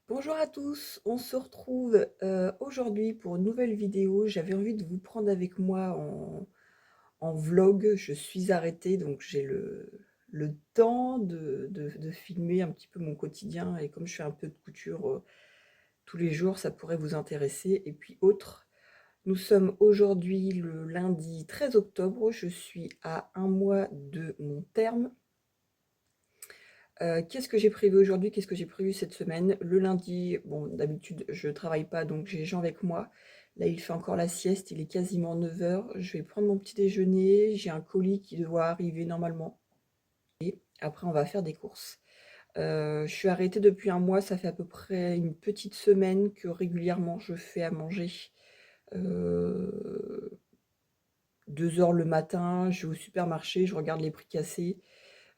Bonjour à tous, on se retrouve aujourd'hui pour une nouvelle vidéo. J'avais envie de vous prendre avec moi en vlog. Je suis arrêtée, donc j'ai le temps de filmer un petit peu mon quotidien. Et comme je fais un peu de couture tous les jours, ça pourrait vous intéresser. Et puis autre, nous sommes aujourd'hui le lundi 13 octobre. Je suis à un mois de mon terme. Qu'est-ce que j'ai prévu aujourd'hui? Qu'est-ce que j'ai prévu cette semaine? Le lundi, bon, d'habitude, je travaille pas, donc j'ai Jean avec moi. Là, il fait encore la sieste, il est quasiment 9 h. Je vais prendre mon petit déjeuner, j'ai un colis qui doit arriver normalement. Et après, on va faire des courses. Je suis arrêtée depuis un mois, ça fait à peu près une petite semaine que régulièrement je fais à manger. 2 heures le matin, je vais au supermarché, je regarde les prix cassés.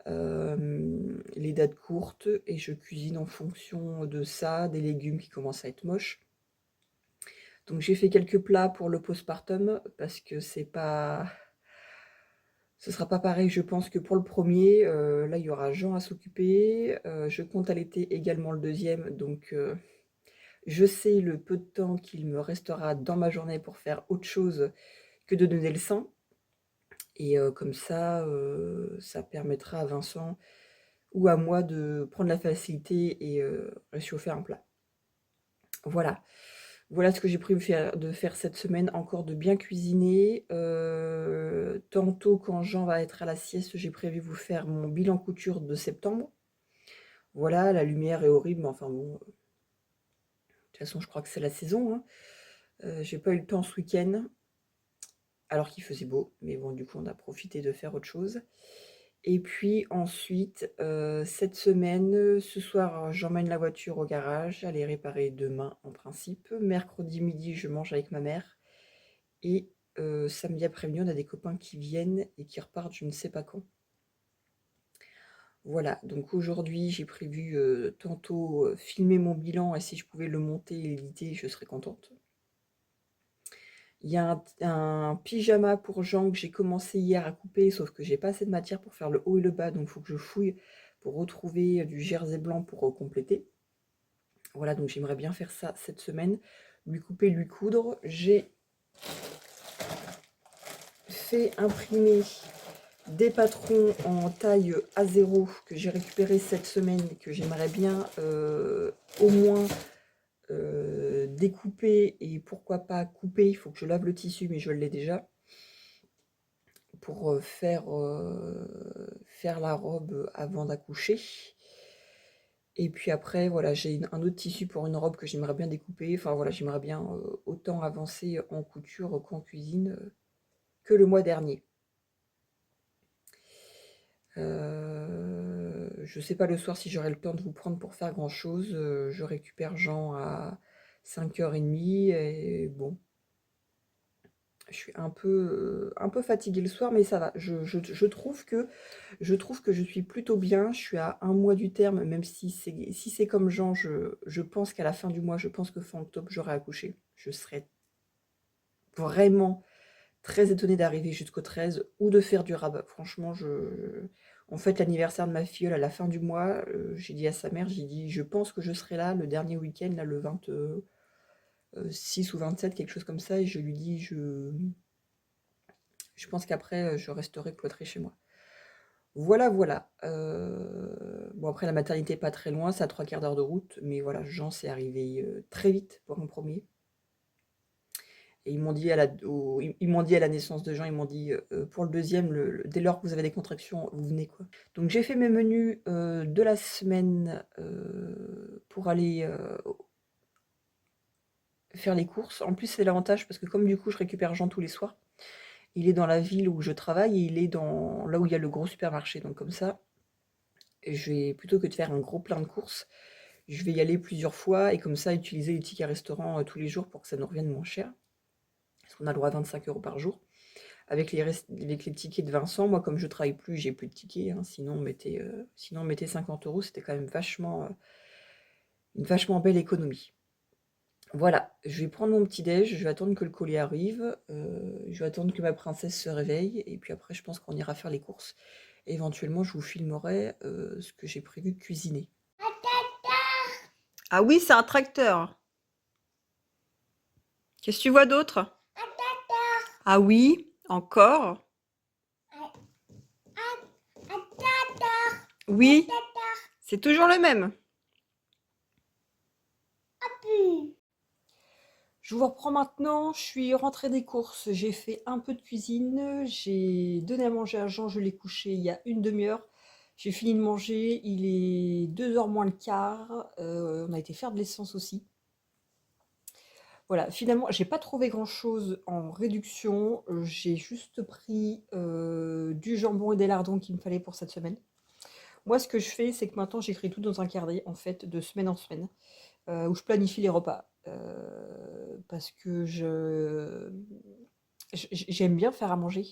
Les dates courtes et je cuisine en fonction de ça, des légumes qui commencent à être moches. Donc j'ai fait quelques plats pour le postpartum parce que ce sera pas pareil je pense que pour le premier. Là il y aura Jean à s'occuper, je compte allaiter également le deuxième, donc je sais le peu de temps qu'il me restera dans ma journée pour faire autre chose que de donner le sein. Et comme ça permettra à Vincent ou à moi de prendre la facilité et réchauffer un plat. Voilà. Voilà ce que j'ai prévu de faire cette semaine, encore de bien cuisiner. Tantôt, quand Jean va être à la sieste, j'ai prévu vous faire mon bilan couture de septembre. Voilà, la lumière est horrible, mais enfin bon, de toute façon, je crois que c'est la saison, hein. J'ai pas eu le temps ce week-end, alors qu'il faisait beau, mais bon, du coup, on a profité de faire autre chose. Et puis ensuite, cette semaine, ce soir, j'emmène la voiture au garage, elle est réparée demain en principe. Mercredi midi, je mange avec ma mère et samedi après-midi, on a des copains qui viennent et qui repartent je ne sais pas quand. Voilà, donc aujourd'hui, j'ai prévu, tantôt, filmer mon bilan et si je pouvais le monter et l'éditer, je serais contente. Il y a un pyjama pour Jean que j'ai commencé hier à couper, sauf que j'ai pas assez de matière pour faire le haut et le bas, donc il faut que je fouille pour retrouver du jersey blanc pour compléter. Voilà, donc j'aimerais bien faire ça cette semaine, lui couper, lui coudre. J'ai fait imprimer des patrons en taille A0 que j'ai récupéré cette semaine, que j'aimerais bien au moins découper et pourquoi pas couper. Il faut que je lave le tissu, mais je l'ai déjà. Pour faire la robe avant d'accoucher. Et puis après, voilà, j'ai un autre tissu pour une robe que j'aimerais bien découper. Enfin voilà, j'aimerais bien autant avancer en couture qu'en cuisine que le mois dernier. Je sais pas le soir si j'aurai le temps de vous prendre pour faire grand chose. Je récupère Jean à 5h30 et bon, je suis un peu fatiguée le soir, mais ça va. Je trouve que je suis plutôt bien. Je suis à un mois du terme, même si c'est comme Jean, je pense qu'à la fin du mois, je pense que fin octobre, j'aurai accouché. Je serais vraiment très étonnée d'arriver jusqu'au 13 ou de faire du rabat. Franchement, en fait, l'anniversaire de ma filleule à la fin du mois, j'ai dit à sa mère, j'ai dit, je pense que je serai là le dernier week-end, là, le 26 ou 27, quelque chose comme ça, et je lui dis, je pense qu'après, je resterai cloîtrée chez moi. Voilà, voilà. Bon, après, la maternité est pas très loin, c'est à 3/4 d'heure de route, mais voilà, Jean, c'est arrivé très vite pour mon premier. Et ils m'ont dit ils m'ont dit à la naissance de Jean, ils m'ont dit pour le deuxième, dès lors que vous avez des contractions, vous venez quoi. Donc j'ai fait mes menus de la semaine pour aller faire les courses. En plus, c'est l'avantage parce que comme du coup, je récupère Jean tous les soirs. Il est dans la ville où je travaille et il est là où il y a le gros supermarché. Donc comme ça, plutôt que de faire un gros plein de courses, je vais y aller plusieurs fois et comme ça, utiliser les tickets restaurant tous les jours pour que ça nous revienne moins cher. Parce qu'on a le droit à 25 € par jour. Avec les tickets de Vincent, moi, comme je travaille plus, j'ai plus de tickets. Hein, sinon, on mettait 50 €. C'était quand même une vachement belle économie. Voilà, je vais prendre mon petit déj, je vais attendre que le colis arrive, je vais attendre que ma princesse se réveille, et puis après, je pense qu'on ira faire les courses. Éventuellement, je vous filmerai ce que j'ai prévu de cuisiner. Ah oui, c'est un tracteur. Qu'est-ce que tu vois d'autre? Ah oui, encore? Oui, c'est toujours le même. Je vous reprends maintenant, je suis rentrée des courses, j'ai fait un peu de cuisine, j'ai donné à manger à Jean, je l'ai couché il y a une demi-heure. J'ai fini de manger, il est 2 heures moins le quart, on a été faire de l'essence aussi. Voilà, finalement, j'ai pas trouvé grand-chose en réduction, j'ai juste pris du jambon et des lardons qu'il me fallait pour cette semaine. Moi, ce que je fais, c'est que maintenant, j'écris tout dans un carnet, en fait, de semaine en semaine, où je planifie les repas. Parce que j'aime bien faire à manger,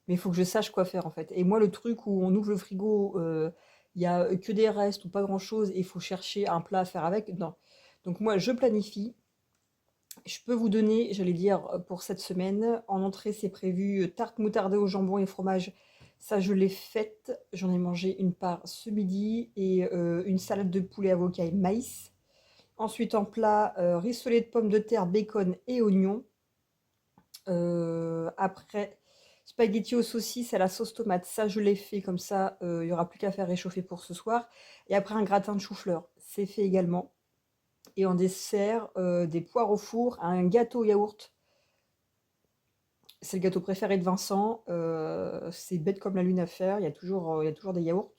mais il faut que je sache quoi faire, en fait. Et moi, le truc où on ouvre le frigo, il y a que des restes ou pas grand-chose, et il faut chercher un plat à faire avec, non. Donc moi, je planifie. Je peux vous donner, j'allais dire, pour cette semaine, en entrée, c'est prévu tarte moutardée au jambon et fromage. Ça, je l'ai faite. J'en ai mangé une part ce midi et une salade de poulet, avocat et maïs. Ensuite, en plat, rissolet de pommes de terre, bacon et oignons. Après, spaghetti aux saucisses à la sauce tomate. Ça, je l'ai fait comme ça. Il n'y aura plus qu'à faire réchauffer pour ce soir. Et après, un gratin de chou-fleur. C'est fait également. Et en dessert, des poires au four, un gâteau au yaourt. C'est le gâteau préféré de Vincent. C'est bête comme la lune à faire. Il y a toujours des yaourts.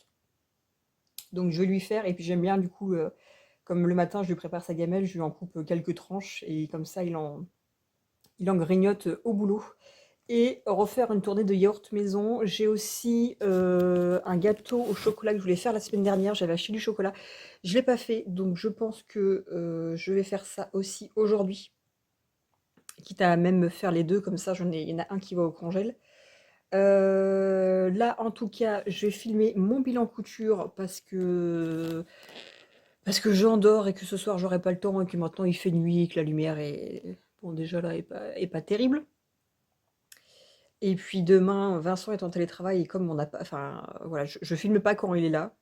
Donc je vais lui faire. Et puis j'aime bien du coup, comme le matin je lui prépare sa gamelle, je lui en coupe quelques tranches. Et comme ça il en grignote au boulot. Et refaire une tournée de yaourt maison. J'ai aussi un gâteau au chocolat que je voulais faire la semaine dernière. J'avais acheté du chocolat. Je ne l'ai pas fait. Donc je pense que je vais faire ça aussi aujourd'hui. Quitte à même me faire les deux. Comme ça, il y en a un qui va au congèle. Là, en tout cas, je vais filmer mon bilan couture parce que j'endors et que ce soir j'aurai pas le temps et que maintenant il fait nuit et que la lumière est bon déjà là est pas terrible. Et puis demain, Vincent est en télétravail et comme on n'a pas, enfin voilà, je filme pas quand il est là.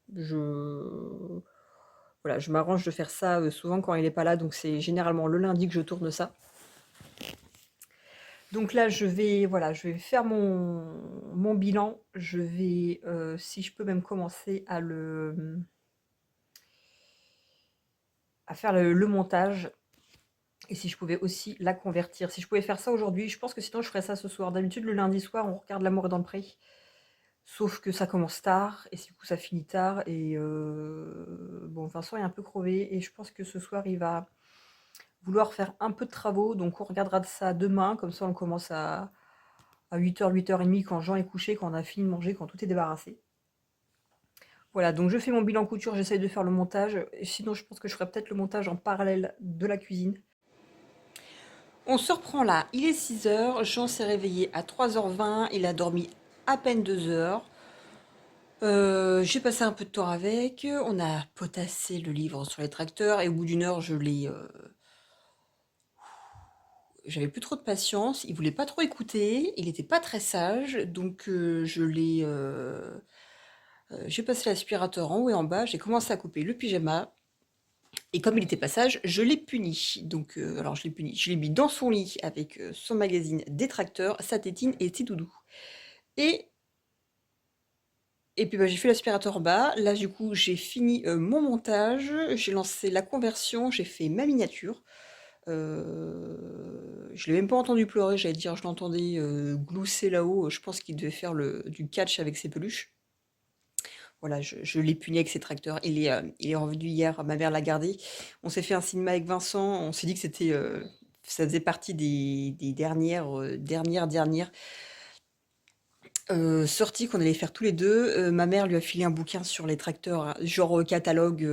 Voilà, je m'arrange de faire ça souvent quand il est pas là, donc c'est généralement le lundi que je tourne ça. Donc là, voilà, je vais faire mon bilan. Je vais, si je peux même commencer à faire le montage. Et si je pouvais aussi la convertir. Si je pouvais faire ça aujourd'hui, je pense que sinon je ferais ça ce soir. D'habitude, le lundi soir, on regarde L'amour est dans le pré. Sauf que ça commence tard, et du coup ça finit tard. Et bon, Vincent est un peu crevé, et je pense que ce soir, il va vouloir faire un peu de travaux. Donc on regardera de ça demain, comme ça on commence à 8h, 8h30 quand Jean est couché, quand on a fini de manger, quand tout est débarrassé. Voilà, donc je fais mon bilan couture, j'essaye de faire le montage. Et sinon, je pense que je ferai peut-être le montage en parallèle de la cuisine. On se reprend là, il est 6h, Jean s'est réveillé à 3h20, il a dormi à peine 2 heures. J'ai passé un peu de temps avec, on a potassé le livre sur les tracteurs et au bout d'une heure, j'avais plus trop de patience, il voulait pas trop écouter, il était pas très sage, donc j'ai passé l'aspirateur en haut et en bas, j'ai commencé à couper le pyjama. Et comme il était pas sage, je l'ai puni. Donc, alors je l'ai puni, je l'ai mis dans son lit avec son magazine des tracteurs, sa tétine et ses doudous. Et, et puis bah, j'ai fait l'aspirateur en bas. Là, du coup, j'ai fini mon montage. J'ai lancé la conversion. J'ai fait ma miniature. Je l'ai même pas entendu pleurer. J'allais dire, je l'entendais glousser là-haut. Je pense qu'il devait faire du catch avec ses peluches. Voilà, je l'ai puni avec ses tracteurs. Il est revenu hier. Ma mère l'a gardé. On s'est fait un cinéma avec Vincent. On s'est dit que ça faisait partie des dernières sorties qu'on allait faire tous les deux. Ma mère lui a filé un bouquin sur les tracteurs, hein, genre catalogue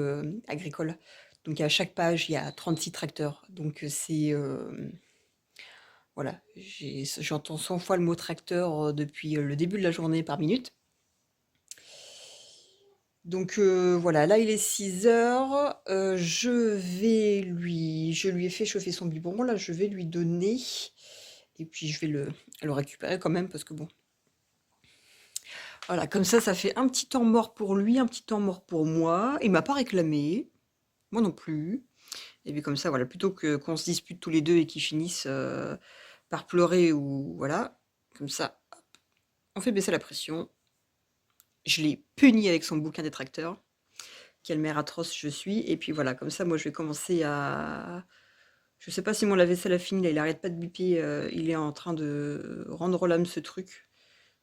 agricole. Donc à chaque page, il y a 36 tracteurs. Donc voilà, j'entends 100 fois le mot tracteur depuis le début de la journée par minute. Donc voilà, là il est 6h, je lui ai fait chauffer son biberon, là je vais lui donner, et puis je vais le récupérer quand même parce que bon, voilà, comme ça fait un petit temps mort pour lui, un petit temps mort pour moi. Il m'a pas réclamé, moi non plus. Et puis comme ça, voilà, plutôt que qu'on se dispute tous les deux et qu'ils finissent par pleurer ou voilà, comme ça, hop, on fait baisser la pression. Je l'ai puni avec son bouquin détracteur. Quelle mère atroce je suis. Et puis voilà, comme ça, moi, je vais commencer à... Je sais pas si mon lave-vaisselle a fini, là, il arrête pas de biper, il est en train de rendre l'âme ce truc.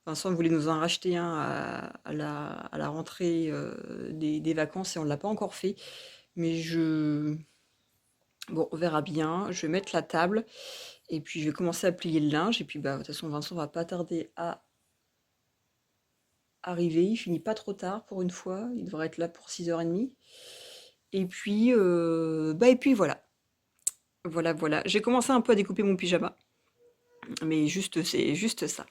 Vincent voulait nous en racheter un à la rentrée des vacances et on ne l'a pas encore fait. Mais bon, on verra bien. Je vais mettre la table et puis je vais commencer à plier le linge. Et puis bah, de toute façon, Vincent va pas tarder à arriver. Il finit pas trop tard pour une fois. Il devrait être là pour 6h30. Et puis, et puis voilà. Voilà, voilà. J'ai commencé un peu à découper mon pyjama. Mais juste, c'est juste ça.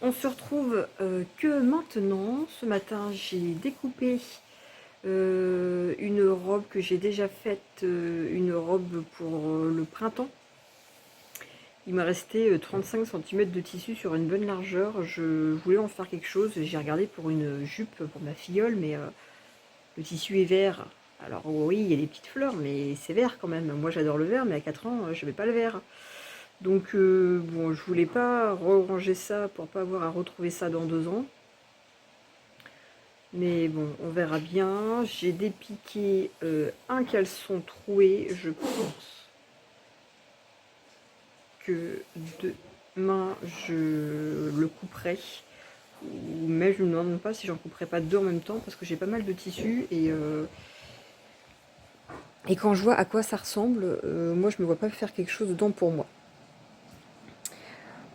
On se retrouve que maintenant. Ce matin, j'ai découpé une robe que j'ai déjà faite, une robe pour le printemps. Il m'a resté 35 cm de tissu sur une bonne largeur. Je voulais en faire quelque chose. J'ai regardé pour une jupe pour ma filleule, mais le tissu est vert. Alors oui, il y a des petites fleurs, mais c'est vert quand même. Moi j'adore le vert, mais à 4 ans, je n'avais pas le vert. Donc bon, je voulais pas ranger ça pour pas avoir à retrouver ça dans 2 ans. Mais bon, on verra bien. J'ai dépiqué un caleçon troué, je pense que deux... demain je le couperai. Mais je me demande même pas si j'en couperai pas deux en même temps parce que j'ai pas mal de tissus et quand je vois à quoi ça ressemble, moi je me vois pas faire quelque chose dedans pour moi.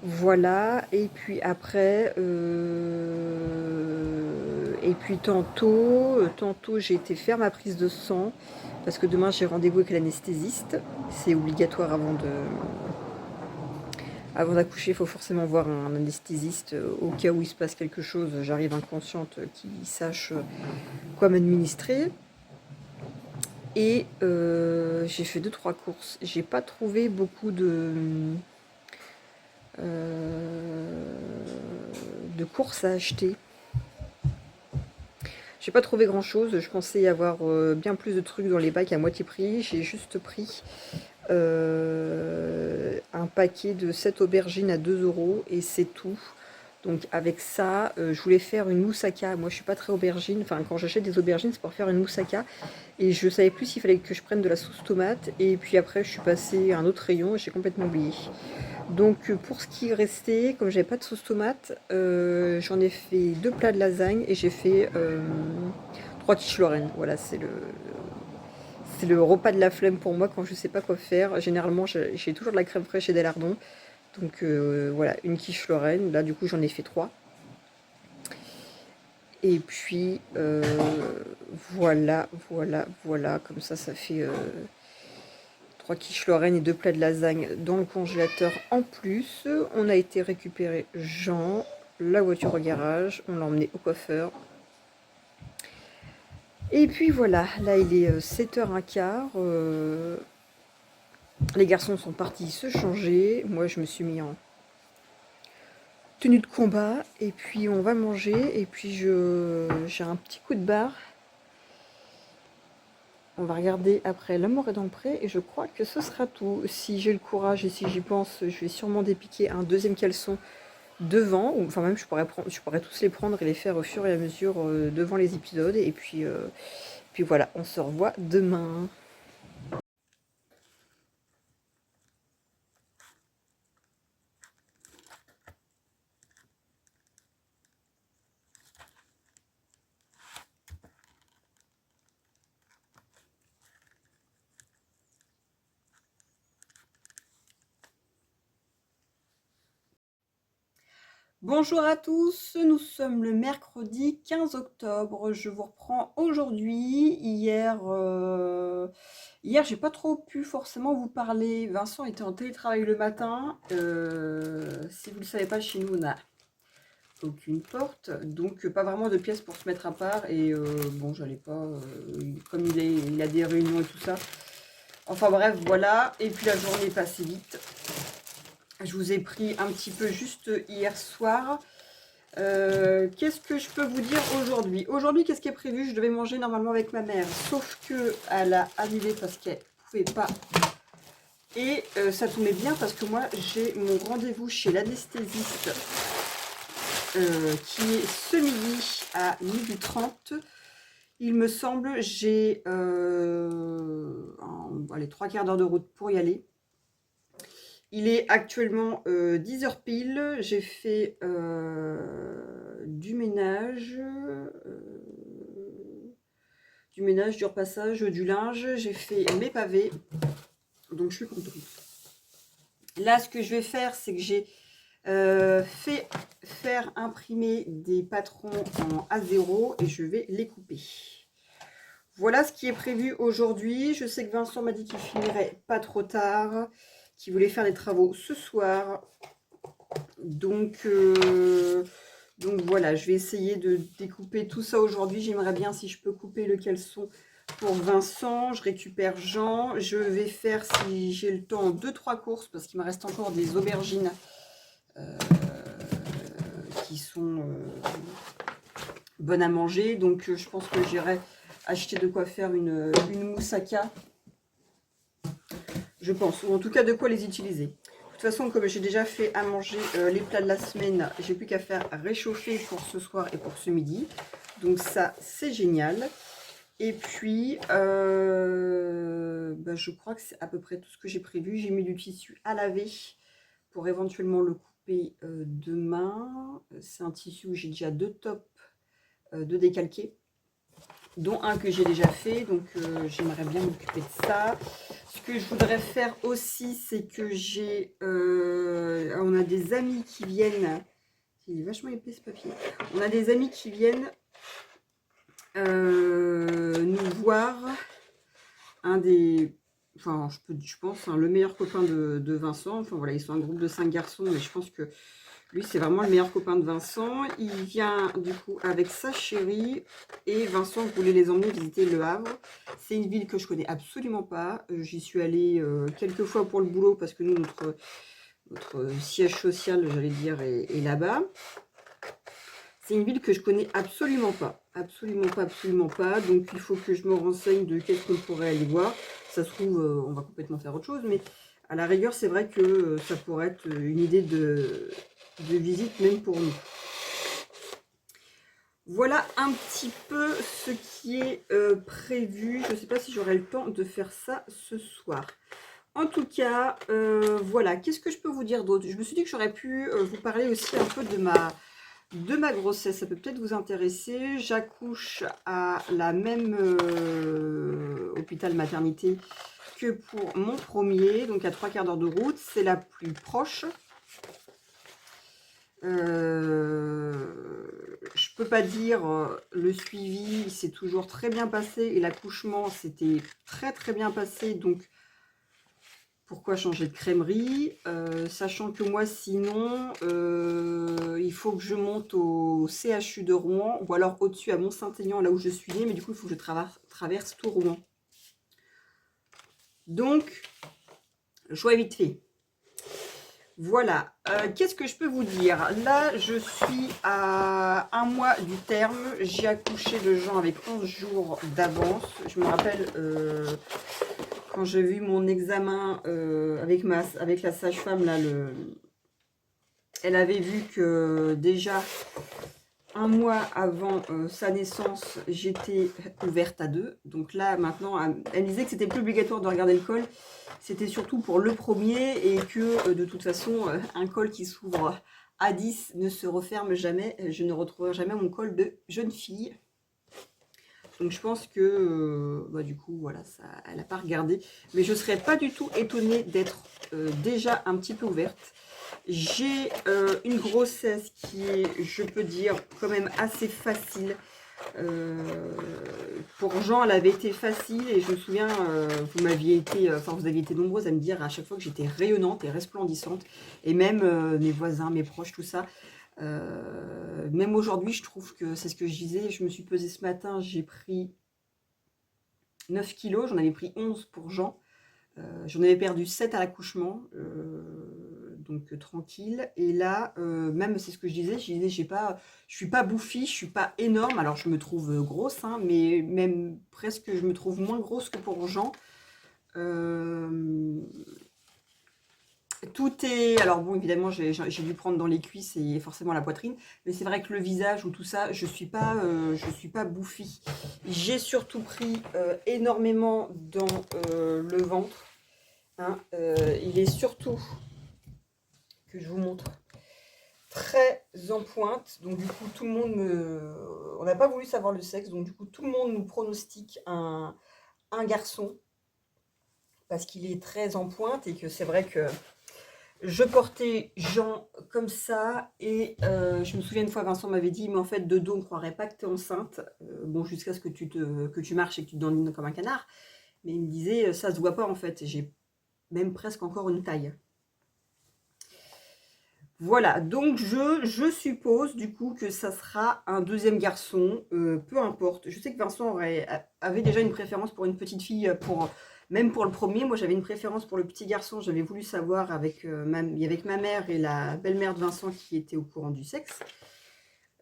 Voilà, et puis après, et puis tantôt j'ai été faire ma prise de sang parce que demain j'ai rendez-vous avec l'anesthésiste. C'est obligatoire avant d'accoucher, il faut forcément voir un anesthésiste au cas où il se passe quelque chose, j'arrive inconsciente, qui sache quoi m'administrer. Et j'ai fait 2-3 courses. J'ai pas trouvé beaucoup de courses à acheter. J'ai pas trouvé grand chose. Je pensais y avoir bien plus de trucs dans les bacs à moitié prix. J'ai juste pris un paquet de 7 aubergines à 2 € et c'est tout. Donc avec ça, je voulais faire une moussaka. Moi je suis pas très aubergine. Enfin quand j'achète des aubergines c'est pour faire une moussaka. Et je savais plus s'il fallait que je prenne de la sauce tomate. Et puis après je suis passée à un autre rayon et j'ai complètement oublié. Donc pour ce qui restait, comme j'avais pas de sauce tomate, j'en ai fait 2 plats de lasagne et j'ai fait 3 quiches Lorraine. Voilà, c'est le repas de la flemme pour moi quand je sais pas quoi faire. Généralement j'ai toujours de la crème fraîche et des lardons. Donc voilà, une quiche Lorraine. Là du coup j'en ai fait 3. Et puis voilà, comme ça fait 3 quiches Lorraine et 2 plats de lasagne dans le congélateur en plus. On a été récupérer Jean, la voiture au garage, on l'a emmené au coiffeur. Et puis voilà, là il est 7h15. Les garçons sont partis se changer. Moi je me suis mis en tenue de combat. Et puis on va manger. Et puis j'ai un petit coup de barre. On va regarder après L'amour est dans le pré et je crois que ce sera tout. Si j'ai le courage et si j'y pense, je vais sûrement dépiquer un deuxième caleçon devant. Ou, enfin même je pourrais tous les prendre et les faire au fur et à mesure devant les épisodes. Et puis voilà, on se revoit demain. Bonjour à tous, nous sommes le mercredi 15 octobre. Je vous reprends aujourd'hui. Hier, j'ai pas trop pu forcément vous parler. Vincent était en télétravail le matin. Si vous ne le savez pas, chez nous, on n'a aucune porte. Donc, pas vraiment de pièces pour se mettre à part. Et bon, j'allais pas... comme il a des réunions et tout ça. Enfin bref, voilà. Et puis la journée est passée vite. Je vous ai pris un petit peu juste hier soir. Qu'est-ce que je peux vous dire aujourd'hui? Aujourd'hui, qu'est-ce qui est prévu? Je devais manger normalement avec ma mère, sauf que elle a annulé parce qu'elle pouvait pas. Et ça tombait bien parce que moi, j'ai mon rendez-vous chez l'anesthésiste qui est ce midi à 12h30. Il me semble, j'ai les 3/4 d'heure de route pour y aller. Il est actuellement 10h pile. J'ai fait du ménage, du repassage, du linge. J'ai fait mes pavés. Donc je suis contente. Là, ce que je vais faire, c'est que j'ai fait faire imprimer des patrons en A0 et je vais les couper. Voilà ce qui est prévu aujourd'hui. Je sais que Vincent m'a dit qu'il finirait pas trop tard, qu'il voulait faire des travaux ce soir. Donc voilà, je vais essayer de découper tout ça aujourd'hui. J'aimerais bien si je peux couper le caleçon pour Vincent. Je récupère Jean. Je vais faire, si j'ai le temps, 2-3 courses parce qu'il me reste encore des aubergines qui sont bonnes à manger. Donc je pense que j'irai acheter de quoi faire une moussaka. Je pense, ou en tout cas de quoi les utiliser. De toute façon, comme j'ai déjà fait à manger les plats de la semaine, j'ai plus qu'à faire réchauffer pour ce soir et pour ce midi. Donc ça, c'est génial. Et puis, je crois que c'est à peu près tout ce que j'ai prévu. J'ai mis du tissu à laver pour éventuellement le s'occuper demain. C'est un tissu où j'ai déjà 2 tops de décalqué, dont un que j'ai déjà fait, donc j'aimerais bien m'occuper de ça. Ce que je voudrais faire aussi, c'est que on a des amis qui viennent, il est vachement épais ce papier, on a des amis qui viennent nous voir, je pense, le meilleur copain de Vincent, enfin voilà, ils sont un groupe de 5 garçons, mais je pense que lui, c'est vraiment le meilleur copain de Vincent. Il vient du coup avec sa chérie et Vincent voulait les emmener visiter Le Havre. C'est une ville que je connais absolument pas. J'y suis allée quelques fois pour le boulot parce que nous, notre siège social, j'allais dire, est là-bas. C'est une ville que je connais absolument pas. Absolument pas, absolument pas. Donc il faut que je me renseigne de qu'est-ce qu'on pourrait aller voir. Ça se trouve, on va complètement faire autre chose, mais à la rigueur, c'est vrai que ça pourrait être une idée de visite même pour nous. Voilà un petit peu ce qui est prévu. Je ne sais pas si j'aurai le temps de faire ça ce soir. En tout cas, voilà. Qu'est-ce que je peux vous dire d'autre? Je me suis dit que j'aurais pu vous parler aussi un peu de ma grossesse. Ça peut peut-être vous intéresser. J'accouche à la même hôpital maternité que pour mon premier, donc à 3/4 d'heure de route. C'est la plus proche. Je peux pas dire le suivi s'est toujours très bien passé et l'accouchement s'était très très bien passé, donc pourquoi changer de crèmerie, sachant que moi sinon il faut que je monte au CHU de Rouen ou alors au-dessus à Mont-Saint-Aignan, là où je suis née, mais du coup il faut que je traverse tout Rouen, donc le choix est vite fait. Voilà, qu'est-ce que je peux vous dire? Là, je suis à 1 mois du terme. J'ai accouché de Jean avec 11 jours d'avance. Je me rappelle quand j'ai vu mon examen avec la sage-femme, là, elle avait vu que déjà 1 mois avant sa naissance, j'étais ouverte à 2. Donc là, maintenant, elle disait que c'était plus obligatoire de regarder le col. C'était surtout pour le premier et que de toute façon, un col qui s'ouvre à 10 ne se referme jamais. Je ne retrouverai jamais mon col de jeune fille. Donc je pense que du coup, voilà, ça, elle n'a pas regardé. Mais je ne serais pas du tout étonnée d'être déjà un petit peu ouverte. J'ai une grossesse qui est, je peux dire, quand même assez facile. Pour Jean, elle avait été facile et je me souviens, vous aviez été nombreuses à me dire à chaque fois que j'étais rayonnante et resplendissante. Et même mes voisins, mes proches, tout ça. Même aujourd'hui, je trouve que c'est ce que je disais. Je me suis pesée ce matin, j'ai pris 9 kilos, j'en avais pris 11 pour Jean. J'en avais perdu 7 à l'accouchement, donc tranquille. Et là, même c'est ce que je disais, je suis pas bouffie, je suis pas énorme. Alors je me trouve grosse, hein, mais même presque je me trouve moins grosse que pour Jean. Tout est... Alors bon, évidemment, j'ai dû prendre dans les cuisses et forcément la poitrine. Mais c'est vrai que le visage ou tout ça, je suis pas bouffie. J'ai surtout pris énormément dans le ventre. Hein, il est surtout, que je vous montre, très en pointe. Donc du coup, tout le monde on n'a pas voulu savoir le sexe. Donc du coup, tout le monde nous pronostique un garçon. Parce qu'il est très en pointe et que c'est vrai que je portais Jean comme ça et je me souviens une fois Vincent m'avait dit mais en fait de dos on ne croirait pas que tu es enceinte, bon jusqu'à ce que tu marches et que tu te dandines comme un canard, mais il me disait ça se voit pas en fait, j'ai même presque encore une taille. Voilà, donc je suppose du coup que ça sera un deuxième garçon, peu importe. Je sais que Vincent avait déjà une préférence pour une petite fille, même pour le premier. Moi j'avais une préférence pour le petit garçon, j'avais voulu savoir avec ma mère et la belle-mère de Vincent qui était au courant du sexe.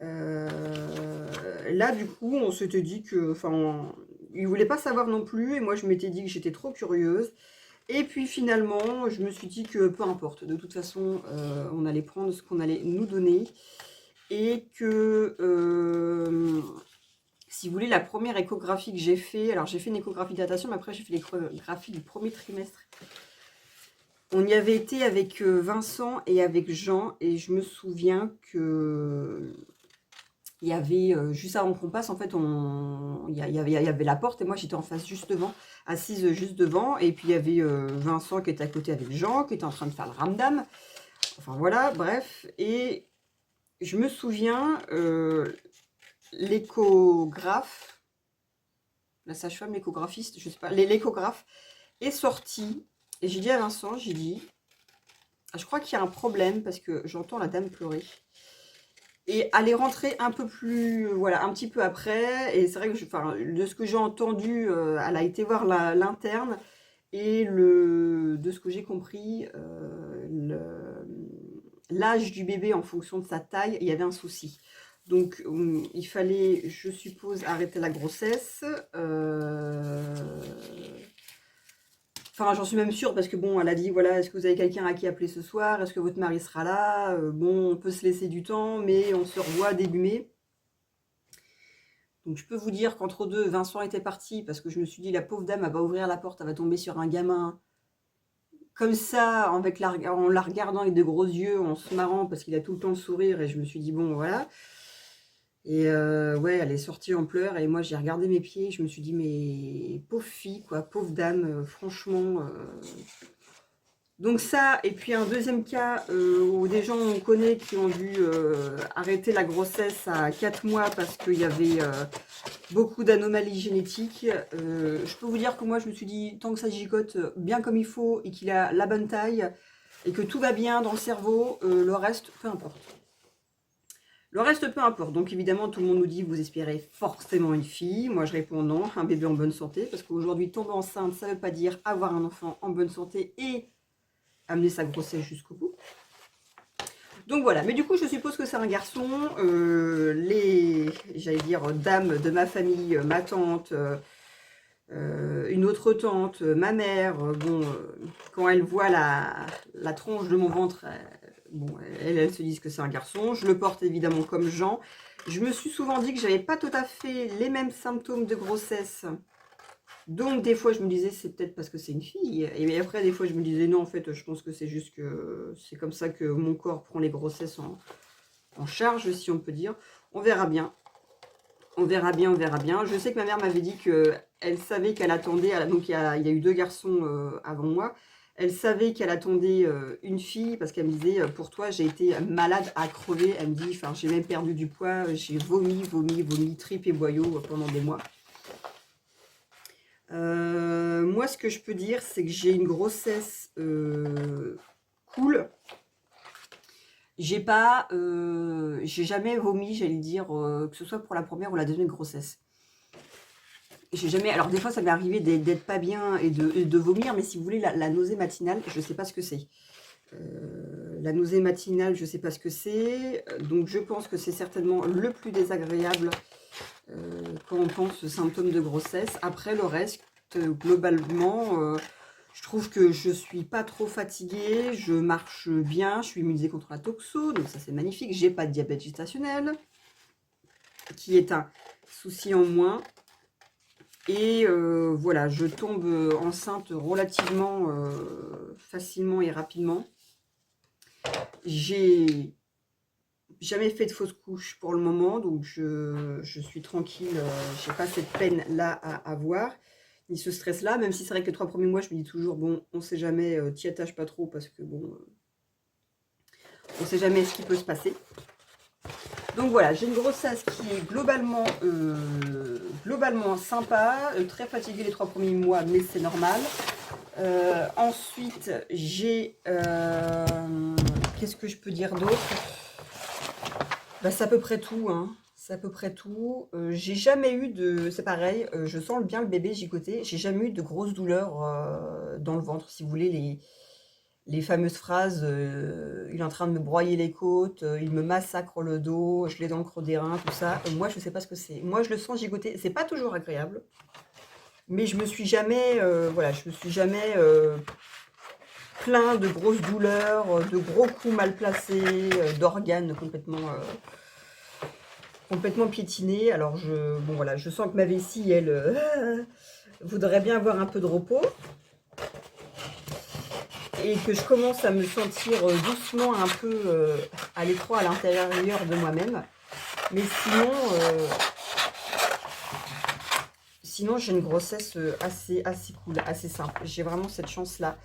Là du coup on s'était dit que, il voulait pas savoir non plus et moi je m'étais dit que j'étais trop curieuse. Et puis finalement, je me suis dit que peu importe, de toute façon, on allait prendre ce qu'on allait nous donner. Et que, si vous voulez, la première échographie que j'ai fait, alors j'ai fait une échographie de datation, mais après j'ai fait l'échographie du premier trimestre. On y avait été avec Vincent et avec Jean, et je me souviens que il y avait, juste avant qu'on passe, en fait, il y avait la porte, et moi j'étais en face juste devant, assise juste devant, et puis il y avait Vincent qui était à côté avec Jean, qui était en train de faire le ramdam. Enfin voilà, bref. Et je me souviens, l'échographe, la sage-femme, l'échographiste, je sais pas, l'échographe est sorti. Et j'ai dit à Vincent, j'ai dit, je crois qu'il y a un problème parce que j'entends la dame pleurer. Et elle est rentrée un peu plus, voilà, un petit peu après. Et c'est vrai que, enfin, de ce que j'ai entendu, elle a été voir l'interne. Et de ce que j'ai compris, l'âge du bébé en fonction de sa taille, il y avait un souci. Donc, il fallait, je suppose, arrêter la grossesse. Enfin, j'en suis même sûre parce que bon, elle a dit, voilà, est-ce que vous avez quelqu'un à qui appeler ce soir? Est-ce que votre mari sera là? Bon, on peut se laisser du temps, mais on se revoit début mai. Donc je peux vous dire qu'entre deux, Vincent était parti parce que je me suis dit, la pauvre dame, elle va ouvrir la porte, elle va tomber sur un gamin. Comme ça, en la regardant avec de gros yeux, en se marrant parce qu'il a tout le temps le sourire, et je me suis dit, bon, voilà. Et ouais, elle est sortie en pleurs, et moi j'ai regardé mes pieds, je me suis dit, mais pauvre fille, quoi, pauvre dame, franchement. Donc ça, et puis un deuxième cas où des gens on connaît qui ont dû arrêter la grossesse à 4 mois parce qu'il y avait beaucoup d'anomalies génétiques. Je peux vous dire que moi je me suis dit, tant que ça gigote bien comme il faut et qu'il a la bonne taille et que tout va bien dans le cerveau, le reste, peu importe. Le reste, peu importe. Donc évidemment, tout le monde nous dit, vous espérez forcément une fille. Moi je réponds non, un bébé en bonne santé, parce qu'aujourd'hui tomber enceinte, ça ne veut pas dire avoir un enfant en bonne santé et amener sa grossesse jusqu'au bout. Donc voilà, mais du coup je suppose que c'est un garçon. J'allais dire, dames de ma famille, ma tante, une autre tante, ma mère, bon, quand elles voient la tronche de mon ventre, bon, elles se disent que c'est un garçon. Je le porte évidemment comme Jean. Je me suis souvent dit que j'avais pas tout à fait les mêmes symptômes de grossesse. Donc des fois je me disais c'est peut-être parce que c'est une fille, et après des fois je me disais non, en fait je pense que c'est juste que c'est comme ça que mon corps prend les grossesses en charge, si on peut dire. On verra bien, on verra bien, on verra bien. Je sais que ma mère m'avait dit qu'elle savait qu'elle attendait, donc il y a eu 2 garçons avant moi. Elle savait qu'elle attendait une fille parce qu'elle me disait, pour toi j'ai été malade à crever. Elle me dit, enfin j'ai même perdu du poids, j'ai vomi, tripes et boyaux pendant des mois. Moi, ce que je peux dire, c'est que j'ai une grossesse cool. J'ai jamais vomi, j'allais dire, que ce soit pour la première ou la deuxième grossesse. J'ai jamais. Alors des fois, ça m'est arrivé d'être pas bien et de vomir, mais si vous voulez, la nausée matinale, je sais pas ce que c'est. La nausée matinale, je sais pas ce que c'est. Donc je pense que c'est certainement le plus désagréable quand on pense aux symptômes de grossesse. Après le reste, globalement, je trouve que je suis pas trop fatiguée, je marche bien, je suis immunisée contre la toxo, donc ça c'est magnifique. J'ai pas de diabète gestationnel, qui est un souci en moins. Et voilà, je tombe enceinte relativement facilement et rapidement. J'ai jamais fait de fausse couche pour le moment, donc je suis tranquille, j'ai pas cette peine là à avoir, ni ce stress là, même si c'est vrai que les 3 premiers mois je me dis toujours, bon, on sait jamais, t'y attaches pas trop parce que bon, on sait jamais ce qui peut se passer. Donc voilà, j'ai une grossesse qui est globalement sympa, très fatiguée les 3 premiers mois, mais c'est normal. Ensuite, j'ai, qu'est-ce que je peux dire d'autre? Bah, c'est à peu près tout, hein. C'est à peu près tout. J'ai jamais eu de... C'est pareil, je sens bien le bébé gigoter. J'ai jamais eu de grosses douleurs dans le ventre. Si vous voulez, les fameuses phrases il est en train de me broyer les côtes, il me massacre le dos, je l'ai dans le creux des reins, tout ça. Moi, je sais pas ce que c'est. Moi, je le sens gigoter. C'est pas toujours agréable. Mais je me suis jamais... voilà, je me suis jamais... plein de grosses douleurs, de gros coups mal placés, d'organes complètement piétinés. Alors bon voilà, je sens que ma vessie, elle, voudrait bien avoir un peu de repos. et que je commence à me sentir doucement un peu à l'étroit à l'intérieur de moi-même. Mais sinon j'ai une grossesse assez cool, assez simple. J'ai vraiment cette chance-là.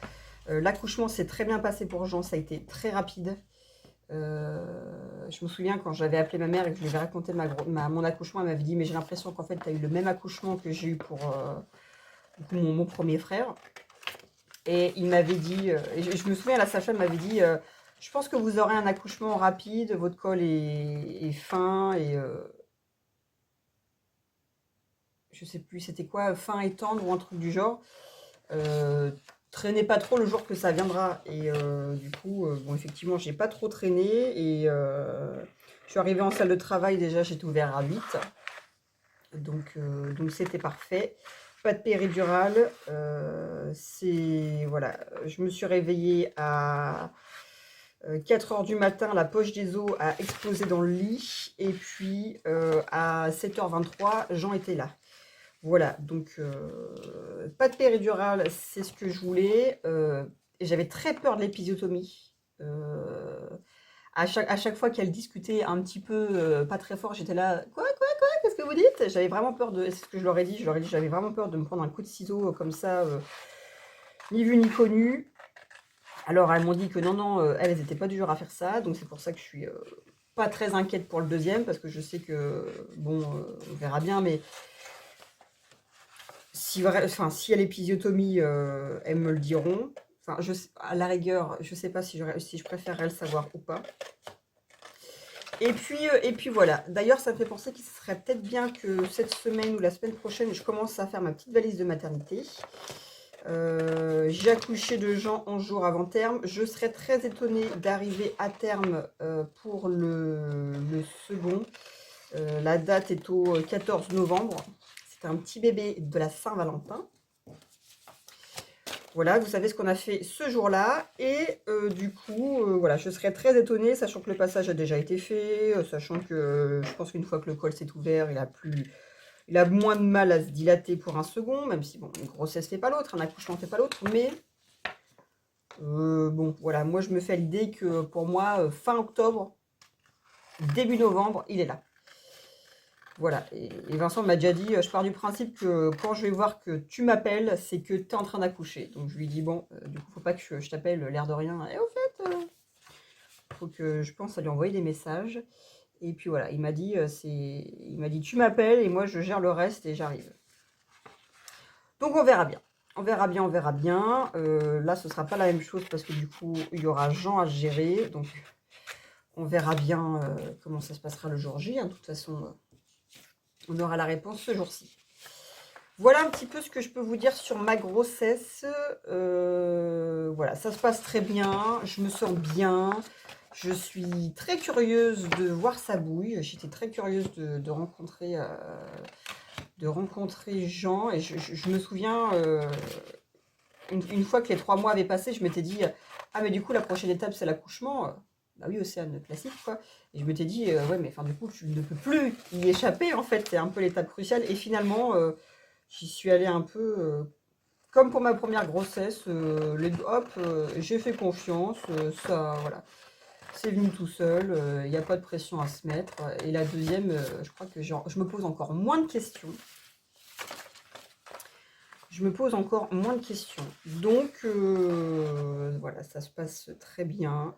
L'accouchement s'est très bien passé pour Jean, ça a été très rapide. Je me souviens quand j'avais appelé ma mère et que je lui avais raconté mon accouchement, elle m'avait dit mais j'ai l'impression qu'en fait tu as eu le même accouchement que j'ai eu pour mon premier frère. Et il m'avait dit, et je me souviens, la sage-femme m'avait dit, je pense que vous aurez un accouchement rapide, votre col est fin et je sais plus, c'était quoi, fin et tendre ou un truc du genre. Traînez pas trop le jour que ça viendra. Et du coup, bon, effectivement, j'ai pas trop traîné et je suis arrivée en salle de travail, déjà j'étais ouvert à 8. Donc c'était parfait. Pas de péridurale. Voilà, je me suis réveillée à 4 h du matin, la poche des os a explosé dans le lit. Et puis à 7 h 23, Jean était là. Voilà, donc pas de péridurale, c'est ce que je voulais. Et j'avais très peur de l'épisiotomie. À chaque fois qu'elle discutait un petit peu, pas très fort, j'étais là, quoi, qu'est-ce que vous dites? J'avais vraiment peur de, c'est ce que je leur ai dit, j'avais vraiment peur de me prendre un coup de ciseau comme ça, ni vu ni connu. Alors elles m'ont dit que non, elles n'étaient pas du genre à faire ça, donc c'est pour ça que je suis pas très inquiète pour le deuxième, parce que je sais que, bon, on verra bien, mais si y a l'épisiotomie, elles me le diront. Enfin, à la rigueur, je sais pas si je préférerais le savoir ou pas. Et puis voilà. D'ailleurs, ça me fait penser qu'il serait peut-être bien que cette semaine ou la semaine prochaine, je commence à faire ma petite valise de maternité. J'ai accouché de Jean 11 jours avant terme. Je serais très étonnée d'arriver à terme pour le second. La date est au 14 novembre. C'est un petit bébé de la Saint-Valentin. Voilà, vous savez ce qu'on a fait ce jour-là. Et du coup, voilà, je serais très étonnée, sachant que le passage a déjà été fait, sachant que je pense qu'une fois que le col s'est ouvert, il a moins de mal à se dilater pour un second, même si, bon, une grossesse fait pas l'autre, un accouchement fait pas l'autre. Mais, bon, voilà, moi, je me fais l'idée que pour moi, fin octobre, début novembre, il est là. Voilà, et Vincent m'a déjà dit, je pars du principe que quand je vais voir que tu m'appelles, c'est que tu es en train d'accoucher. Donc je lui dis, bon, du coup, faut pas que je t'appelle l'air de rien. Et au fait, faut que je pense à lui envoyer des messages. Et puis voilà, il m'a dit, tu m'appelles et moi je gère le reste et j'arrive. Donc on verra bien. On verra bien, on verra bien. Là, ce sera pas la même chose parce que du coup, il y aura Jean à gérer. Donc on verra bien comment ça se passera le jour J. Hein. De toute façon, on aura la réponse ce jour-ci. Voilà un petit peu ce que je peux vous dire sur ma grossesse. Voilà, ça se passe très bien. Je me sens bien. Je suis très curieuse de voir sa bouille. J'étais très curieuse de rencontrer Jean. Et je me souviens, une fois que les 3 mois avaient passé, je m'étais dit, ah mais du coup la prochaine étape c'est l'accouchement. Bah oui, Océane, classique quoi. Et je m'étais dit, ouais mais enfin du coup tu ne peux plus y échapper en fait. C'est un peu l'étape cruciale. Et finalement, j'y suis allée un peu comme pour ma première grossesse. Hop, j'ai fait confiance. Ça, voilà. C'est venu tout seul. Il n'y a pas de pression à se mettre. Et la deuxième, je crois que je me pose encore moins de questions. Donc, voilà, ça se passe très bien.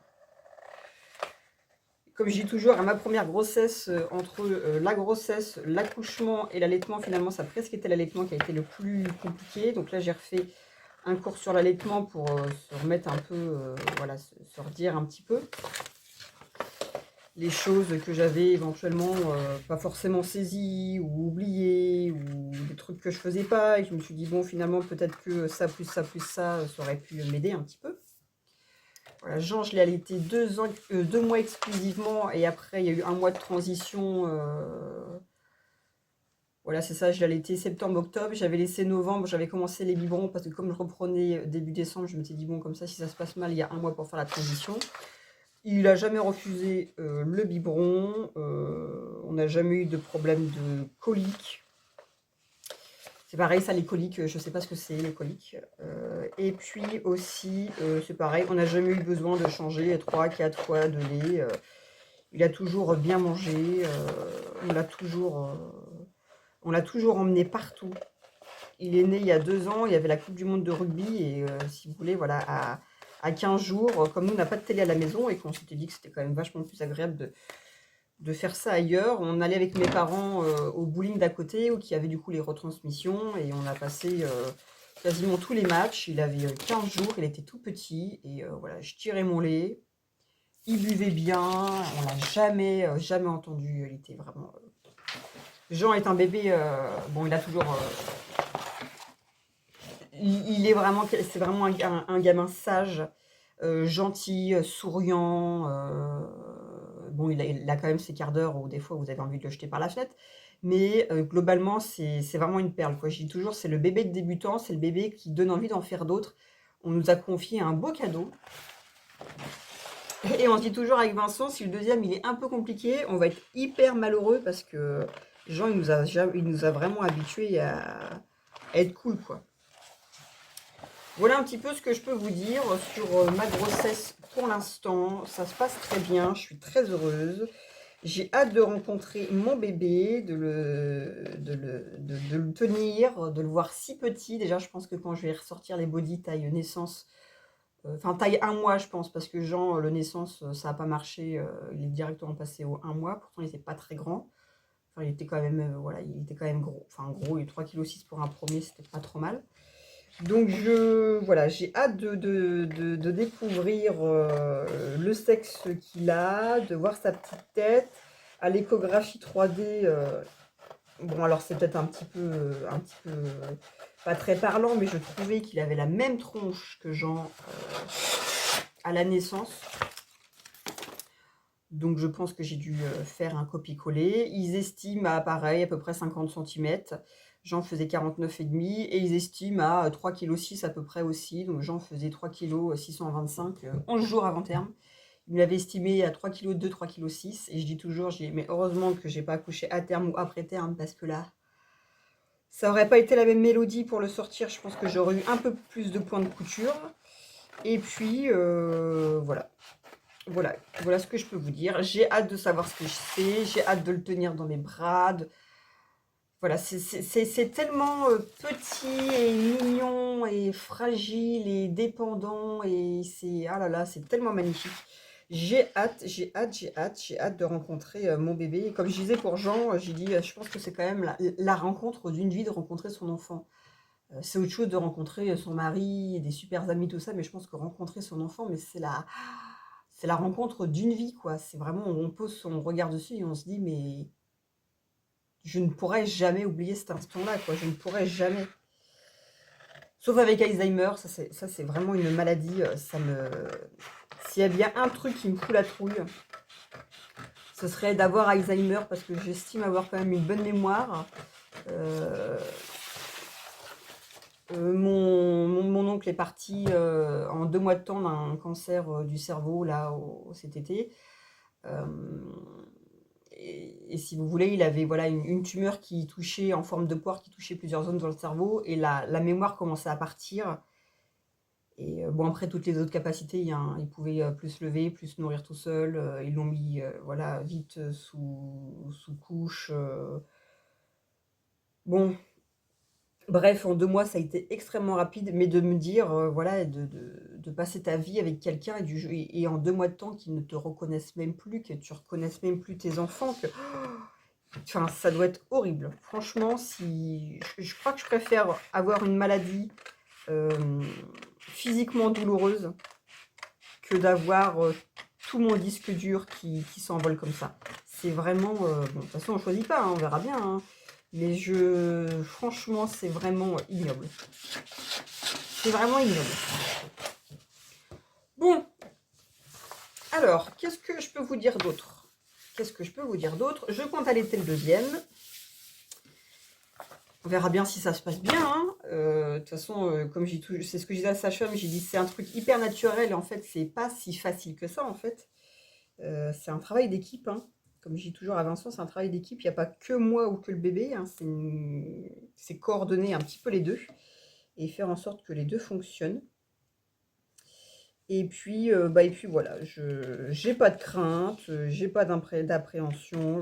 Comme je dis toujours, à ma première grossesse, entre la grossesse, l'accouchement et l'allaitement, finalement, ça a presque été l'allaitement qui a été le plus compliqué. Donc là, j'ai refait un cours sur l'allaitement pour se remettre un peu, voilà, se redire un petit peu les choses que j'avais éventuellement pas forcément saisies ou oubliées, ou des trucs que je faisais pas. Et je me suis dit, bon, finalement, peut-être que ça plus ça plus ça aurait pu m'aider un petit peu. Voilà, Jean, je l'ai allaité 2 mois exclusivement, et après, il y a eu 1 mois de transition. Voilà, c'est ça, je l'ai allaité septembre-octobre. J'avais laissé novembre, j'avais commencé les biberons, parce que comme je reprenais début décembre, je m'étais dit, bon, comme ça, si ça se passe mal, il y a 1 mois pour faire la transition. Il n'a jamais refusé le biberon. On n'a jamais eu de problème de colique. C'est pareil, ça, les coliques, je sais pas ce que c'est, les coliques. Et puis aussi, c'est pareil, on n'a jamais eu besoin de changer 3-4 fois de lait. Il a toujours bien mangé. On l'a toujours emmené partout. Il est né il y a 2 ans, il y avait la Coupe du Monde de rugby. Et si vous voulez, voilà, à 15 jours, comme nous, on n'a pas de télé à la maison et qu'on s'était dit que c'était quand même vachement plus agréable de faire ça ailleurs. On allait avec mes parents au bowling d'à côté, où qui avait du coup les retransmissions, et on a passé quasiment tous les matchs. Il avait 15 jours, il était tout petit, et voilà, je tirais mon lait, il buvait bien, on l'a jamais entendu, il était vraiment... Jean est un bébé, bon, il a toujours... il est vraiment, c'est vraiment un gamin sage, gentil, souriant. Bon, il a quand même ses quarts d'heure où des fois vous avez envie de le jeter par la fenêtre. Mais globalement, c'est vraiment une perle, quoi. Je dis toujours, c'est le bébé de débutant, c'est le bébé qui donne envie d'en faire d'autres. On nous a confié un beau cadeau. Et on se dit toujours avec Vincent, si le deuxième il est un peu compliqué, on va être hyper malheureux parce que Jean, il nous a vraiment habitués à être cool, quoi. Voilà un petit peu ce que je peux vous dire sur ma grossesse pour l'instant. Ça se passe très bien, je suis très heureuse. J'ai hâte de rencontrer mon bébé, de le tenir, de le voir si petit. Déjà, je pense que quand je vais ressortir les body taille naissance, enfin taille 1 mois, je pense, parce que Jean, le naissance, ça n'a pas marché. Il est directement passé au 1 mois. Pourtant, il n'était pas très grand. Enfin, il était quand même, voilà, il était quand même gros. Enfin, gros, il est 3,6 kg pour un premier, c'était pas trop mal. Donc voilà, j'ai hâte de découvrir le sexe qu'il a, de voir sa petite tête. À l'échographie 3D, bon alors c'est peut-être un petit peu pas très parlant, mais je trouvais qu'il avait la même tronche que Jean à la naissance. Donc je pense que j'ai dû faire un copier-coller. Ils estiment à pareil, à peu près 50 cm. J'en faisais 49,5 et ils estiment à 3,6 kg à peu près aussi. Donc j'en faisais 3,625 kg 11 jours avant terme. Ils me l'avaient estimé à 3,2 kg, 3,6 kg. Et je dis toujours, mais heureusement que j'ai pas accouché à terme ou après terme, parce que là, ça aurait pas été la même mélodie pour le sortir. Je pense que j'aurais eu un peu plus de points de couture. Et puis voilà. Voilà ce que je peux vous dire. J'ai hâte de savoir ce que je sais. J'ai hâte de le tenir dans mes bras. Voilà, c'est tellement petit et mignon et fragile et dépendant. Et c'est, ah là là, c'est tellement magnifique. J'ai hâte de rencontrer mon bébé. Et comme je disais pour Jean, j'ai dit, je pense que c'est quand même la rencontre d'une vie de rencontrer son enfant. C'est autre chose de rencontrer son mari et des super amis, tout ça, mais je pense que rencontrer son enfant, mais c'est la rencontre d'une vie, quoi. C'est vraiment, on pose son regard dessus et on se dit, mais je ne pourrais jamais oublier cet instant-là, quoi. Je ne pourrais jamais. Sauf avec Alzheimer, ça c'est vraiment une maladie. S'il y a bien un truc qui me fout la trouille, ce serait d'avoir Alzheimer, parce que j'estime avoir quand même une bonne mémoire. Mon oncle est parti en 2 mois de temps d'un cancer du cerveau, là, cet été. Et si vous voulez, il avait voilà, une tumeur qui touchait, en forme de poire, qui touchait plusieurs zones dans le cerveau, et la mémoire commençait à partir. Et bon, après, toutes les autres capacités, il pouvait plus se lever, plus se nourrir tout seul. Ils l'ont mis voilà, vite sous couche. Bon, bref, en 2 mois, ça a été extrêmement rapide, mais de me dire, voilà, de passer ta vie avec quelqu'un et en 2 mois de temps qu'ils ne te reconnaissent même plus, que tu reconnaisses même plus tes enfants, que... Enfin, ça doit être horrible. Franchement, je crois que je préfère avoir une maladie physiquement douloureuse que d'avoir tout mon disque dur qui s'envole comme ça. C'est vraiment... bon, de toute façon, on ne choisit pas, hein, on verra bien, hein. Mais franchement, c'est vraiment ignoble. C'est vraiment ignoble. Bon. Alors, qu'est-ce que je peux vous dire d'autre? Je compte allaiter le deuxième. On verra bien si ça se passe bien. Hein. De toute façon, comme c'est ce que je disais à la sage-femme, j'ai dit c'est un truc hyper naturel. En fait, c'est pas si facile que ça, en fait. C'est un travail d'équipe, hein. Comme je dis toujours à Vincent, c'est un travail d'équipe. Il n'y a pas que moi ou que le bébé. Hein, c'est coordonner un petit peu les deux et faire en sorte que les deux fonctionnent. Et puis voilà, je j'ai pas de crainte, j'ai pas d'appréhension.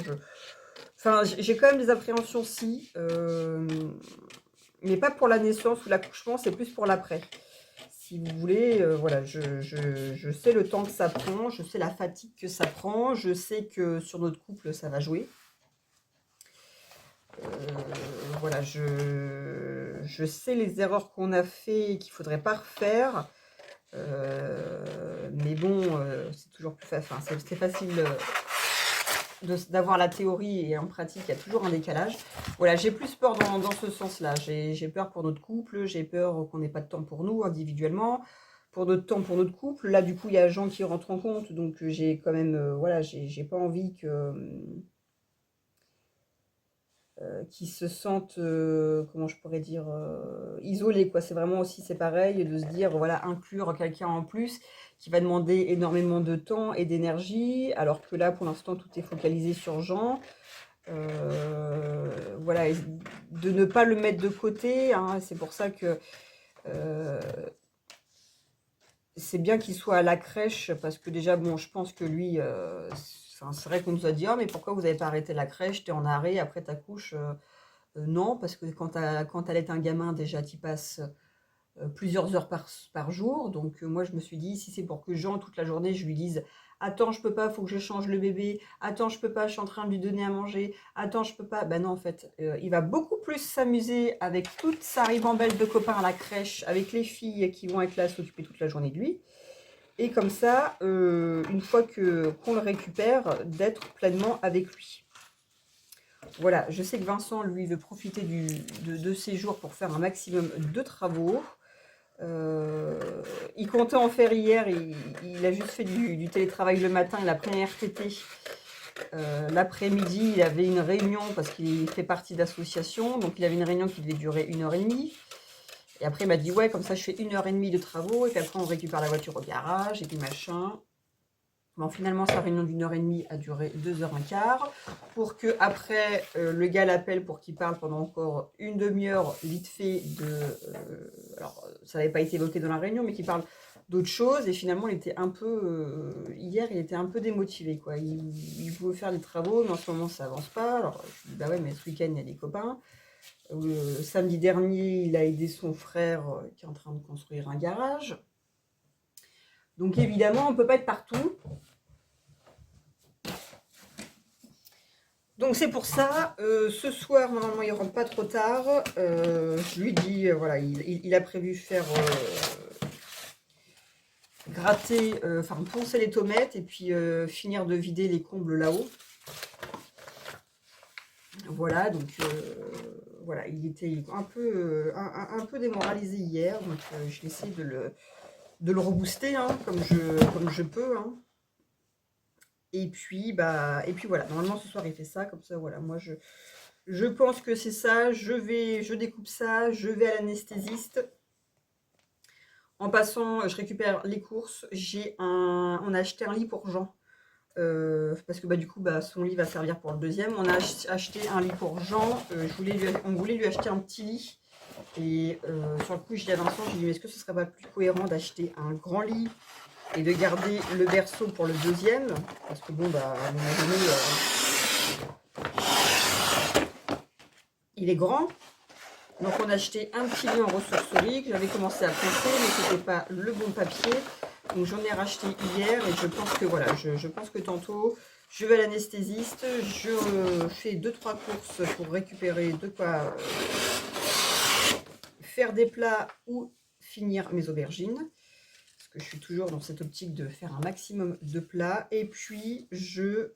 Enfin, j'ai quand même des appréhensions si, mais pas pour la naissance ou l'accouchement, c'est plus pour l'après. Si vous voulez, voilà, je sais le temps que ça prend, je sais la fatigue que ça prend, je sais que sur notre couple, ça va jouer. Voilà, je sais les erreurs qu'on a fait et qu'il faudrait pas refaire. Mais bon, c'est toujours plus facile. Enfin, c'est facile d'avoir la théorie et en pratique, il y a toujours un décalage. Voilà, j'ai plus peur dans ce sens-là. J'ai peur pour notre couple, j'ai peur qu'on n'ait pas de temps pour nous individuellement, pour notre temps pour notre couple. Là, du coup, il y a Jean qui rentre en compte, donc j'ai quand même, voilà, j'ai pas envie que qui se sentent, comment je pourrais dire, isolés, quoi. C'est vraiment aussi, c'est pareil, de se dire, voilà, inclure quelqu'un en plus qui va demander énormément de temps et d'énergie, alors que là, pour l'instant, tout est focalisé sur Jean. Voilà, et de ne pas le mettre de côté, hein, c'est pour ça que c'est bien qu'il soit à la crèche, parce que déjà, bon, je pense que lui, c'est vrai qu'on nous a dit, ah, mais pourquoi vous n'avez pas arrêté la crèche, t'es en arrêt, après t'accouches. Non, parce que quand elle est un gamin, déjà, tu passes plusieurs heures par jour. Donc, moi, je me suis dit, si c'est pour que Jean, toute la journée, je lui dise, attends, je peux pas, faut que je change le bébé. Attends, je peux pas, je suis en train de lui donner à manger. Attends, je peux pas. Ben non, en fait, il va beaucoup plus s'amuser avec toute sa ribambelle de copains à la crèche, avec les filles qui vont être là, s'occuper toute la journée de lui. Et comme ça, une fois qu'on le récupère, d'être pleinement avec lui. Voilà, je sais que Vincent, lui, veut profiter de ces jours pour faire un maximum de travaux. Il comptait en faire hier, il a juste fait du télétravail le matin, il a pris un RTT. L'après-midi, il avait une réunion parce qu'il fait partie d'association, donc il avait une réunion qui devait durer 1h30. Et après, il m'a dit, ouais, comme ça, je fais 1h30 de travaux, et puis après, on récupère la voiture au garage, et puis machin. Bon, finalement, sa réunion d'1h30 a duré 2h15 pour que après le gars l'appelle pour qu'il parle pendant encore une demi-heure vite fait alors, ça n'avait pas été évoqué dans la réunion, mais qu'il parle d'autres choses. Et finalement, il était un peu... hier, il était un peu démotivé, quoi. Il voulait faire des travaux, mais en ce moment, ça avance pas. Alors, je lui dis, bah ouais, mais ce week-end, il y a des copains. Samedi dernier, il a aidé son frère qui est en train de construire un garage. Donc évidemment, on ne peut pas être partout. Donc c'est pour ça, ce soir, normalement, il ne rentre pas trop tard. Je lui dis, voilà, il a prévu faire gratter, enfin poncer les tomates et puis finir de vider les combles là-haut. Voilà, donc voilà, il était un peu démoralisé hier, donc je vais essayer de le rebooster, hein, comme je peux, hein. Et puis voilà, normalement ce soir il fait ça, comme ça, voilà, moi je pense que c'est ça, je découpe ça, je vais à l'anesthésiste. En passant, je récupère les courses, on a acheté un lit pour Jean, parce que du coup son lit va servir pour le deuxième. On a acheté un lit pour Jean, on voulait lui acheter un petit lit, et sur le coup j'ai dit à Vincent, j'ai dit, mais est-ce que ce serait pas plus cohérent d'acheter un grand lit et de garder le berceau pour le deuxième, parce que bon, à un moment donné, il est grand. Donc on a acheté un petit lit en ressourcerie que j'avais commencé à penser, mais c'était pas le bon papier. Donc j'en ai racheté hier, et je pense que voilà, je pense que tantôt je vais à l'anesthésiste, je fais 2-3 courses pour récupérer de quoi faire des plats ou finir mes aubergines. Que je suis toujours dans cette optique de faire un maximum de plats. Et puis je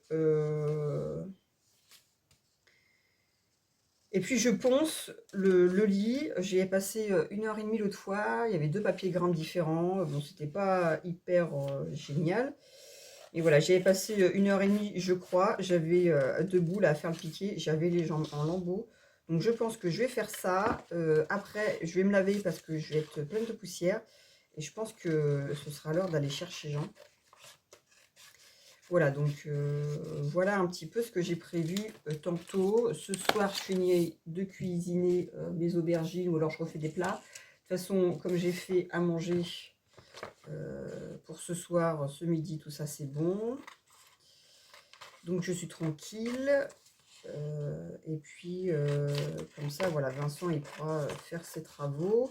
ponce le lit. J'y ai passé 1h30 l'autre fois. Il y avait 2 papiers grimpe différents. Bon, c'était pas hyper génial. Et voilà, j'y ai passé 1h30, je crois. J'avais 2 boules à faire le piqué. J'avais les jambes en lambeaux. Donc je pense que je vais faire ça. Après, je vais me laver parce que je vais être pleine de poussière. Et je pense que ce sera l'heure d'aller chercher Jean. Voilà, donc voilà un petit peu ce que j'ai prévu tantôt. Ce soir, je finis de cuisiner mes aubergines ou alors je refais des plats. De toute façon, comme j'ai fait à manger pour ce soir, ce midi, tout ça, c'est bon. Donc, je suis tranquille. Et puis, comme ça, voilà, Vincent, il pourra faire ses travaux.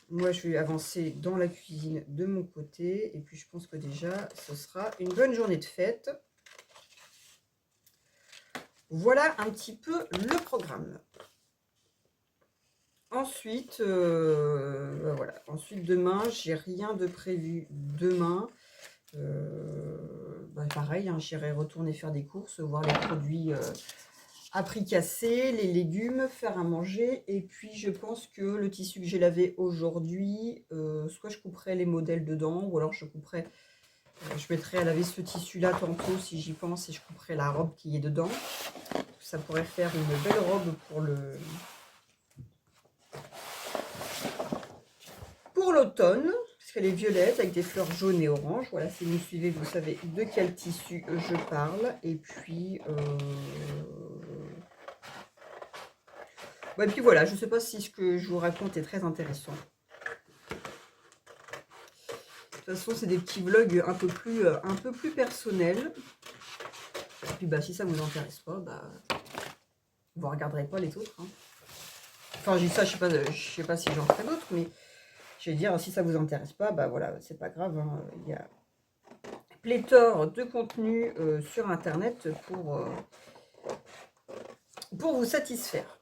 Moi, je vais avancer dans la cuisine de mon côté. Et puis, je pense que déjà, ce sera une bonne journée de fête. Voilà un petit peu le programme. Ensuite, voilà. Ensuite, demain, j'ai rien de prévu demain. Pareil, hein, j'irai retourner faire des courses, voir les produits à prix cassé, les légumes, faire à manger. Et puis, je pense que le tissu que j'ai lavé aujourd'hui, soit je couperai les modèles dedans, ou alors je couperai, je mettrai à laver ce tissu-là tantôt si j'y pense, et je couperai la robe qui est dedans. Ça pourrait faire une belle robe pour l'automne, parce qu'elle est violette avec des fleurs jaunes et oranges. Voilà, si vous me suivez, vous savez de quel tissu je parle. Et puis, et puis voilà, je ne sais pas si ce que je vous raconte est très intéressant. De toute façon, c'est des petits vlogs un peu plus personnels. Et puis, si ça ne vous intéresse pas, vous ne regarderez pas les autres. Hein. Enfin, je dis ça, je sais pas si j'en ferai d'autres, mais je vais dire, si ça ne vous intéresse pas, voilà, c'est pas grave. Hein. Il y a pléthore de contenu sur Internet pour vous satisfaire.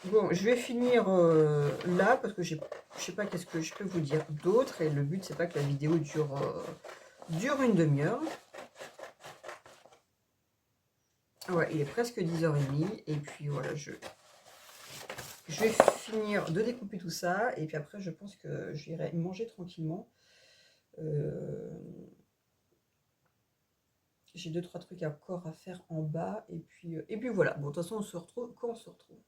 Bon, je vais finir là, parce que je sais pas qu'est-ce que je peux vous dire d'autre, et le but, c'est pas que la vidéo dure une demi-heure. Ouais, il est presque 10h30, et puis voilà, je vais finir de découper tout ça, et puis après, je pense que j'irai manger tranquillement. J'ai 2-3 trucs encore à faire en bas, et puis voilà. Bon, de toute façon, on se retrouve quand on se retrouve.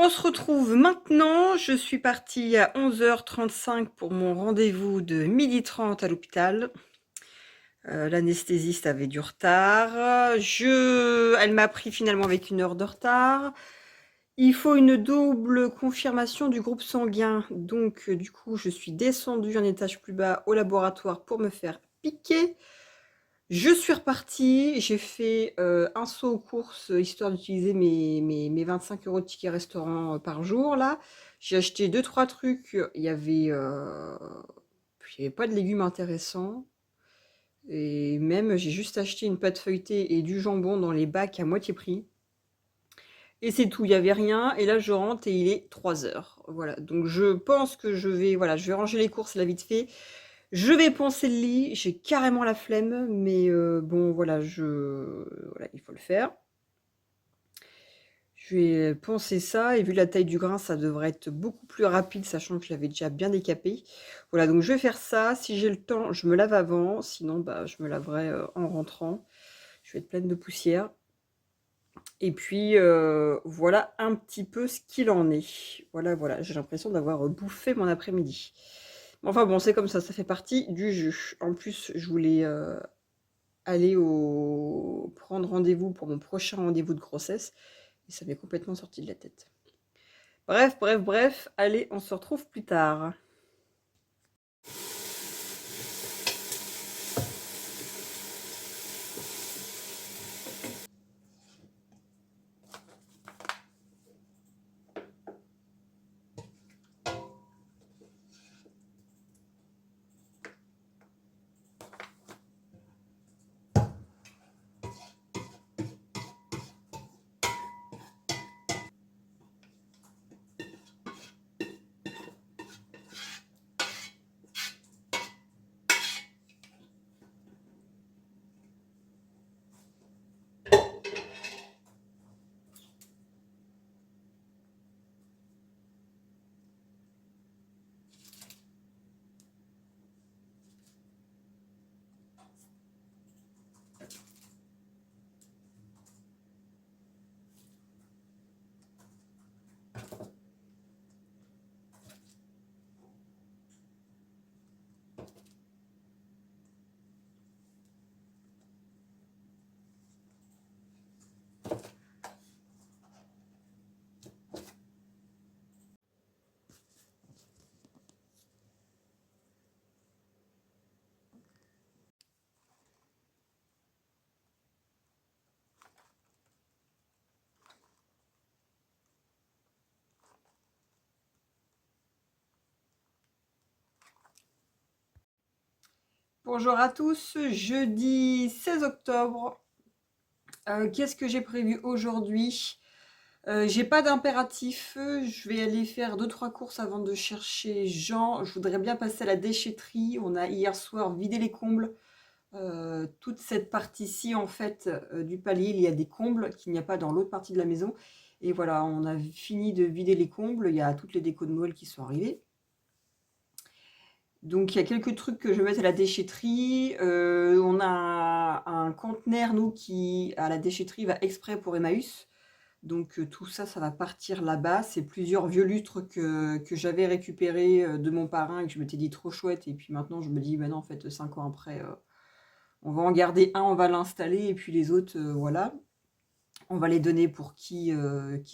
On se retrouve maintenant. Je suis partie à 11h35 pour mon rendez-vous de 12h30 à l'hôpital. L'anesthésiste avait du retard. Elle m'a pris finalement avec 1 heure de retard. Il faut une double confirmation du groupe sanguin. Donc, du coup, je suis descendue un étage plus bas au laboratoire pour me faire piquer. Je suis repartie. J'ai fait un saut aux courses, histoire d'utiliser mes 25 € de ticket restaurant par jour, là. J'ai acheté 2-3 trucs. Il y avait pas de légumes intéressants. Et même, j'ai juste acheté une pâte feuilletée et du jambon dans les bacs à moitié prix. Et c'est tout, il n'y avait rien. Et là, je rentre et il est 3h. Voilà, donc je pense que je vais ranger les courses là vite fait. Je vais poncer le lit. J'ai carrément la flemme, mais bon, voilà, il faut le faire. Je vais poncer ça, et vu la taille du grain, ça devrait être beaucoup plus rapide, sachant que je l'avais déjà bien décapé. Voilà, donc je vais faire ça. Si j'ai le temps, je me lave avant. Sinon, je me laverai en rentrant. Je vais être pleine de poussière. Et puis, voilà un petit peu ce qu'il en est. Voilà, j'ai l'impression d'avoir bouffé mon après-midi. Enfin bon, c'est comme ça fait partie du jeu. En plus, je voulais aller prendre rendez-vous pour mon prochain rendez-vous de grossesse. Et ça m'est complètement sorti de la tête. Bref, allez, on se retrouve plus tard. Bonjour à tous, jeudi 16 octobre. Qu'est-ce que j'ai prévu aujourd'hui? J'ai pas d'impératif, je vais aller faire 2-3 courses avant de chercher Jean. Je voudrais bien passer à la déchetterie. On a hier soir vidé les combles. Toute cette partie-ci, en fait, du palier, il y a des combles qu'il n'y a pas dans l'autre partie de la maison. Et voilà, on a fini de vider les combles. Il y a toutes les décos de Noël qui sont arrivées. Donc, il y a quelques trucs que je vais mettre à la déchetterie. On a un conteneur, nous, qui, à la déchetterie, va exprès pour Emmaüs. Donc, tout ça, ça va partir là-bas. C'est plusieurs vieux lustres que j'avais récupérés de mon parrain et que je m'étais dit trop chouette. Et puis maintenant, je me dis, ben non, en fait, 5 ans après, on va en garder un, on va l'installer. Et puis les autres, voilà. On va les donner pour qui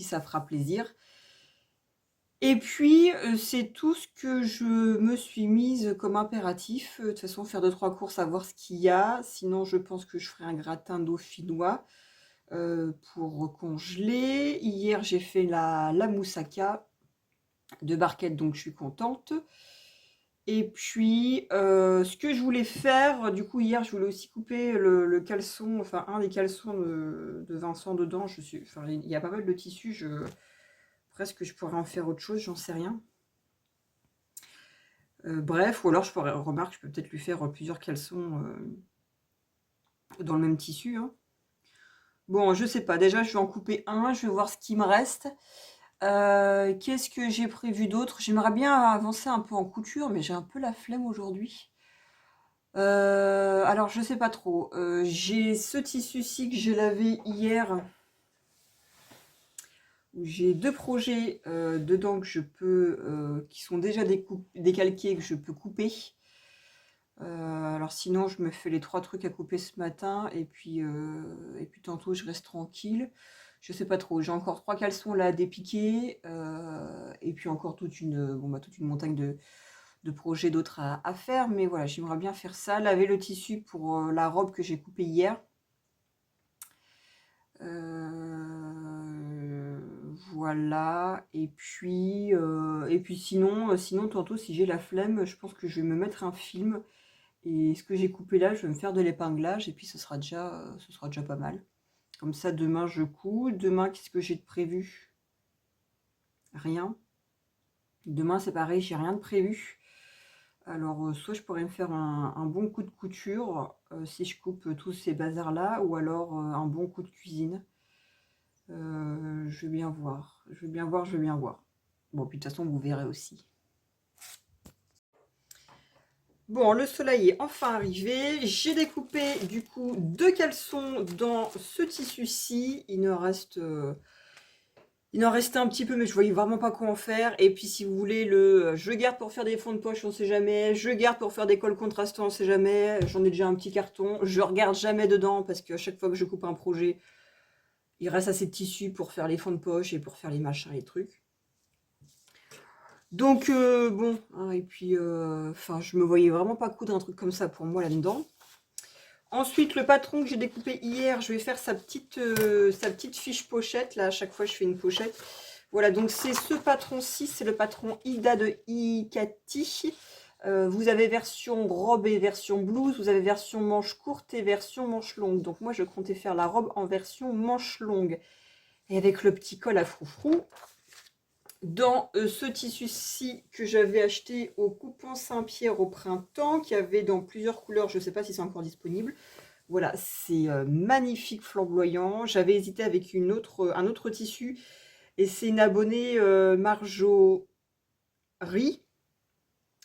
ça fera plaisir. Et puis, c'est tout ce que je me suis mise comme impératif. De toute façon, faire 2-3 courses, à voir ce qu'il y a. Sinon, je pense que je ferai un gratin dauphinois pour congeler. Hier, j'ai fait la moussaka de barquette, donc je suis contente. Et puis, ce que je voulais faire, du coup, hier, je voulais aussi couper le caleçon, enfin, un des caleçons de Vincent dedans. Enfin, il y a pas mal de tissus. Presque, je pourrais en faire autre chose, j'en sais rien. Bref, ou alors je peux peut-être lui faire plusieurs caleçons dans le même tissu. Hein. Bon, je sais pas. Déjà, je vais en couper un. Je vais voir ce qui me reste. Qu'est-ce que j'ai prévu d'autre? J'aimerais bien avancer un peu en couture, mais j'ai un peu la flemme aujourd'hui. Alors, je sais pas trop. J'ai ce tissu-ci que j'ai lavé hier. J'ai 2 projets dedans que je peux, qui sont déjà décalqués, que je peux couper. Alors sinon, je me fais les 3 trucs à couper ce matin et puis tantôt, je reste tranquille. Je sais pas trop. J'ai encore 3 caleçons là à dépiquer et puis encore toute une montagne de projets d'autres à faire. Mais voilà, j'aimerais bien faire ça. Laver le tissu pour la robe que j'ai coupée hier. Voilà. Et puis sinon, tantôt, si j'ai la flemme, je pense que je vais me mettre un film. Et ce que j'ai coupé là, je vais me faire de l'épinglage et puis ce sera déjà pas mal. Comme ça, demain, je couds. Demain, qu'est-ce que j'ai de prévu? Rien. Demain, c'est pareil, j'ai rien de prévu. Alors, soit je pourrais me faire un bon coup de couture si je coupe tous ces bazars-là, ou alors un bon coup de cuisine. Je vais bien voir. Je vais bien voir, je vais bien voir. Bon, puis de toute façon, vous verrez aussi. Bon, le soleil est enfin arrivé. J'ai découpé du coup 2 caleçons dans ce tissu-ci. Il en restait un petit peu, mais je voyais vraiment pas quoi en faire. Et puis si vous voulez, je garde pour faire des fonds de poche, on sait jamais. Je garde pour faire des cols contrastants, on sait jamais. J'en ai déjà un petit carton. Je regarde jamais dedans parce qu'à chaque fois que je coupe un projet, il reste assez de tissu pour faire les fonds de poche et pour faire les machins, les trucs. Donc, bon, hein, et puis, enfin, je me voyais vraiment pas coudre un truc comme ça pour moi là-dedans. Ensuite, le patron que j'ai découpé hier, je vais faire sa petite fiche pochette. Là, à chaque fois, je fais une pochette. Voilà, donc c'est ce patron-ci, c'est le patron Ida de Ikati. Vous avez version robe et version blouse, vous avez version manche courte et version manche longue. Donc moi, je comptais faire la robe en version manche longue. Et avec le petit col à froufrou. Dans ce tissu-ci que j'avais acheté au Coupon Saint-Pierre au printemps, qui avait dans plusieurs couleurs, je ne sais pas si c'est encore disponible. Voilà, c'est magnifique, flamboyant. J'avais hésité avec un autre tissu, et c'est une abonnée Marjorie.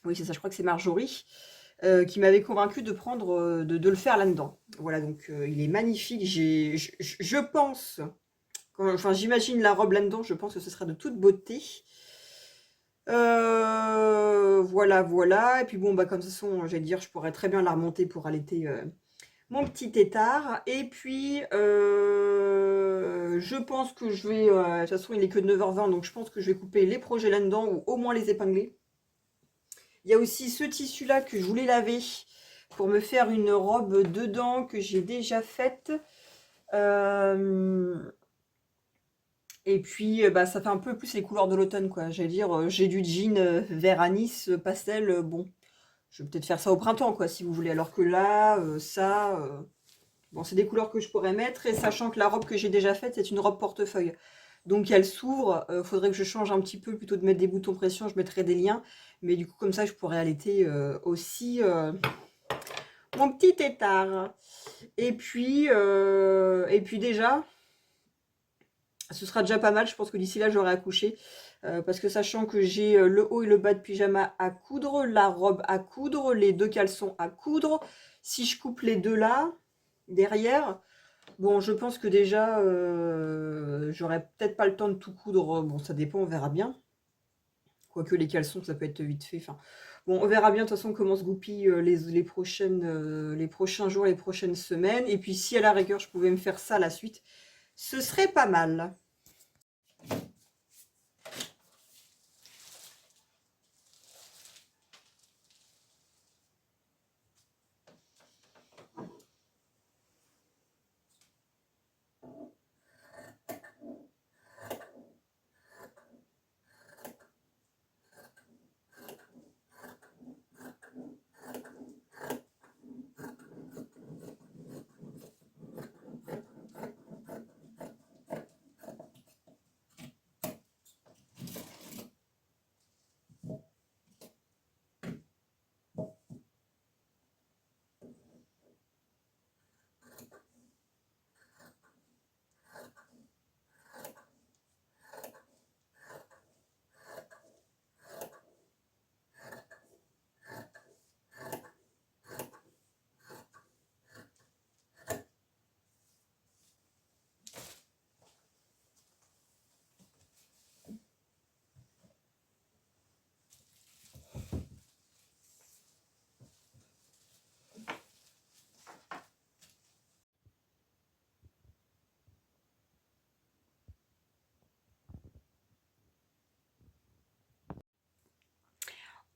Oui, c'est ça, je crois que c'est Marjorie, qui m'avait convaincu de prendre, de le faire là-dedans. Voilà, donc il est magnifique. Je pense... Enfin, j'imagine la robe là-dedans, je pense que ce sera de toute beauté. Voilà, voilà. Et puis bon, bah comme de toute façon, j'allais dire, je pourrais très bien la remonter pour allaiter mon petit tétard. Et puis, je pense que je vais... de toute façon, il est que 9h20, donc je pense que je vais couper les projets là-dedans, ou au moins les épingler. Il y a aussi ce tissu-là que je voulais laver pour me faire une robe dedans que j'ai déjà faite. Et puis, bah, ça fait un peu plus les couleurs de l'automne, quoi. J'allais dire, j'ai du jean vert anis, pastel, bon. Je vais peut-être faire ça au printemps, quoi, si vous voulez. Alors que là, bon, c'est des couleurs que je pourrais mettre. Et sachant que la robe que j'ai déjà faite, c'est une robe portefeuille. Donc elle s'ouvre. Faudrait que je change un petit peu. Plutôt de mettre des boutons pression, je mettrais des liens. Mais du coup, comme ça, je pourrais allaiter aussi mon petit tétard. Et puis déjà, ce sera déjà pas mal. Je pense que d'ici là, j'aurai accouché. Parce que sachant que j'ai le haut et le bas de pyjama à coudre, la robe à coudre, les 2 caleçons à coudre. Si je coupe les 2 là, derrière, bon, je pense que déjà, j'aurai peut-être pas le temps de tout coudre. Bon, ça dépend, on verra bien. Quoique les caleçons, ça peut être vite fait. Enfin, bon, on verra bien de toute façon comment se goupillent les prochains jours, les prochaines semaines. Et puis si à la rigueur, je pouvais me faire ça à la suite, ce serait pas mal.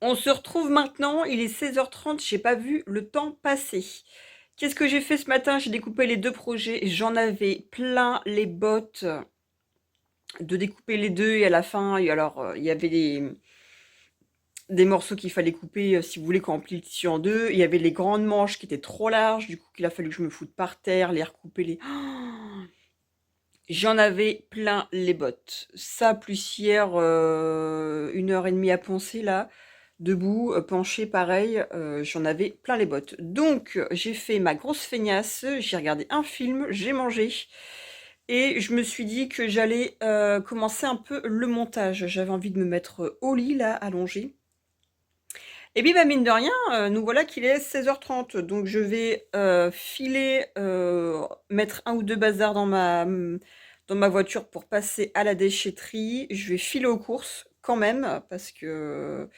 On se retrouve maintenant, il est 16h30, j'ai pas vu le temps passer. Qu'est-ce que j'ai fait ce matin? J'ai découpé les 2 projets, j'en avais plein les bottes de découper les 2 et à la fin, et alors il y avait des morceaux qu'il fallait couper si vous voulez quand on plie le tissu en 2. Il y avait les grandes manches qui étaient trop larges, du coup qu'il a fallu que je me foute par terre, les recouper, les... Oh, j'en avais plein les bottes. Ça, plus hier, 1h30 à poncer, là, debout, penché, pareil, j'en avais plein les bottes. Donc, j'ai fait ma grosse feignasse, j'ai regardé un film, j'ai mangé, et je me suis dit que j'allais commencer un peu le montage. J'avais envie de me mettre au lit, là, allongée. Et puis, bah, mine de rien, nous voilà qu'il est 16h30, donc je vais filer, mettre 1 ou 2 bazars dans ma voiture pour passer à la déchetterie. Je vais filer aux courses quand même, parce que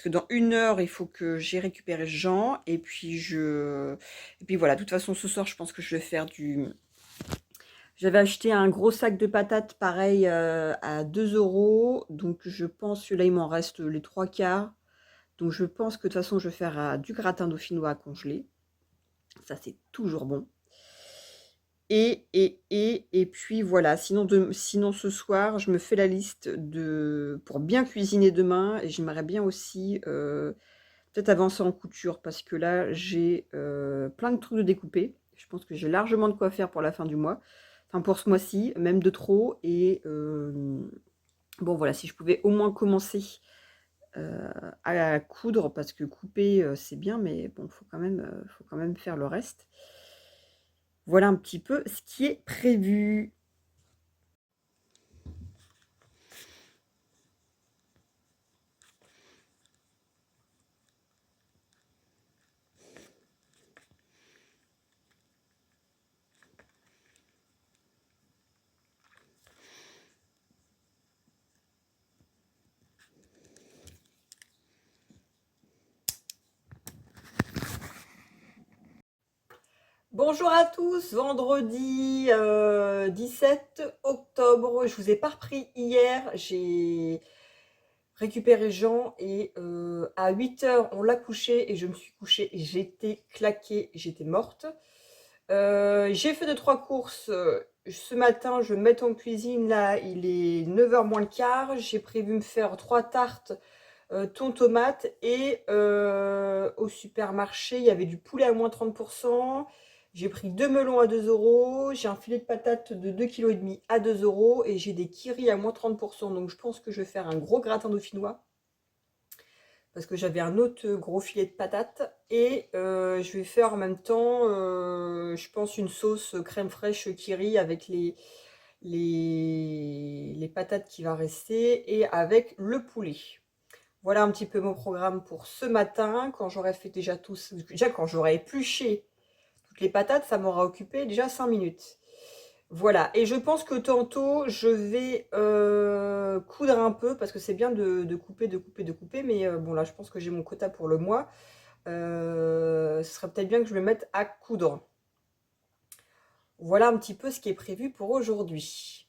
dans 1 heure, il faut que j'ai récupéré Jean. Et puis voilà, de toute façon, ce soir, je pense que je vais faire du... J'avais acheté un gros sac de patates, pareil, à 2 euros. Donc je pense que là, il m'en reste les 3/4. Donc je pense que de toute façon, je vais faire du gratin dauphinois à congeler. Ça, c'est toujours bon. Et puis voilà, sinon ce soir, je me fais la liste pour bien cuisiner demain. Et j'aimerais bien aussi peut-être avancer en couture parce que là, j'ai plein de trucs de découper. Je pense que j'ai largement de quoi faire pour la fin du mois. Enfin, pour ce mois-ci, même de trop. Et bon, voilà, si je pouvais au moins commencer à coudre, parce que couper, c'est bien, mais bon, faut quand même faire le reste. Voilà un petit peu ce qui est prévu. Bonjour à tous, vendredi 17 octobre. Je vous ai pas repris hier, j'ai récupéré Jean et à 8h on l'a couché et je me suis couchée et j'étais claquée, j'étais morte. J'ai fait 2-3 courses ce matin, je vais me mettre en cuisine, là il est 9h moins le quart. J'ai prévu me faire 3 tartes thon, tomate et au supermarché, il y avait du poulet à moins 30%. J'ai pris 2 melons à 2 euros. J'ai un filet de patates de 2,5 kg à 2 euros. Et j'ai des kiris à moins 30%. Donc je pense que je vais faire un gros gratin dauphinois. Parce que j'avais un autre gros filet de patates. Et je vais faire en même temps, je pense, une sauce crème fraîche kiri avec les patates qui va rester et avec le poulet. Voilà un petit peu mon programme pour ce matin. Quand j'aurai fait déjà tout, déjà quand j'aurai épluché toutes les patates, ça m'aura occupé déjà 5 minutes. Voilà, et je pense que tantôt je vais coudre un peu parce que c'est bien de couper, de couper, mais bon là je pense que j'ai mon quota pour le mois. Ce serait peut-être bien que je me mette à coudre. Voilà un petit peu ce qui est prévu pour aujourd'hui.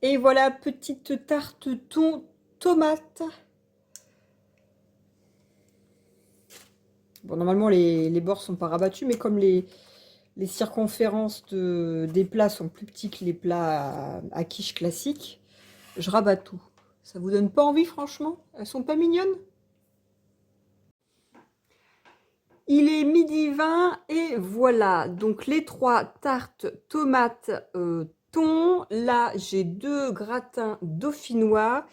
Et voilà, petite tarte tomate. Bon, normalement, les bords sont pas rabattus, mais comme les circonférences des plats sont plus petits que les plats à quiche classique, je rabats tout. Ça vous donne pas envie, franchement? Elles sont pas mignonnes? Il est 12h20 et voilà, donc les 3 tartes tomates thon. Là, j'ai 2 gratins dauphinois.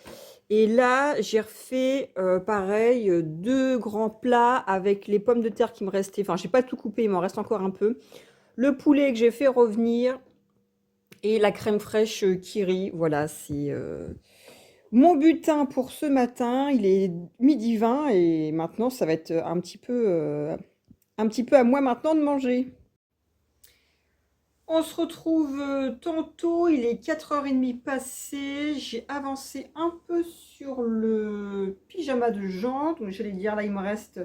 Et là, j'ai refait pareil, 2 grands plats avec les pommes de terre qui me restaient. Enfin, j'ai pas tout coupé, il m'en reste encore un peu. Le poulet que j'ai fait revenir et la crème fraîche Kiri. Voilà, c'est mon butin pour ce matin. Il est 12h20 et maintenant, ça va être un petit peu à moi maintenant de manger. On se retrouve tantôt, il est 4h30 passé, j'ai avancé un peu sur le pyjama de Jean, donc j'allais dire là il me reste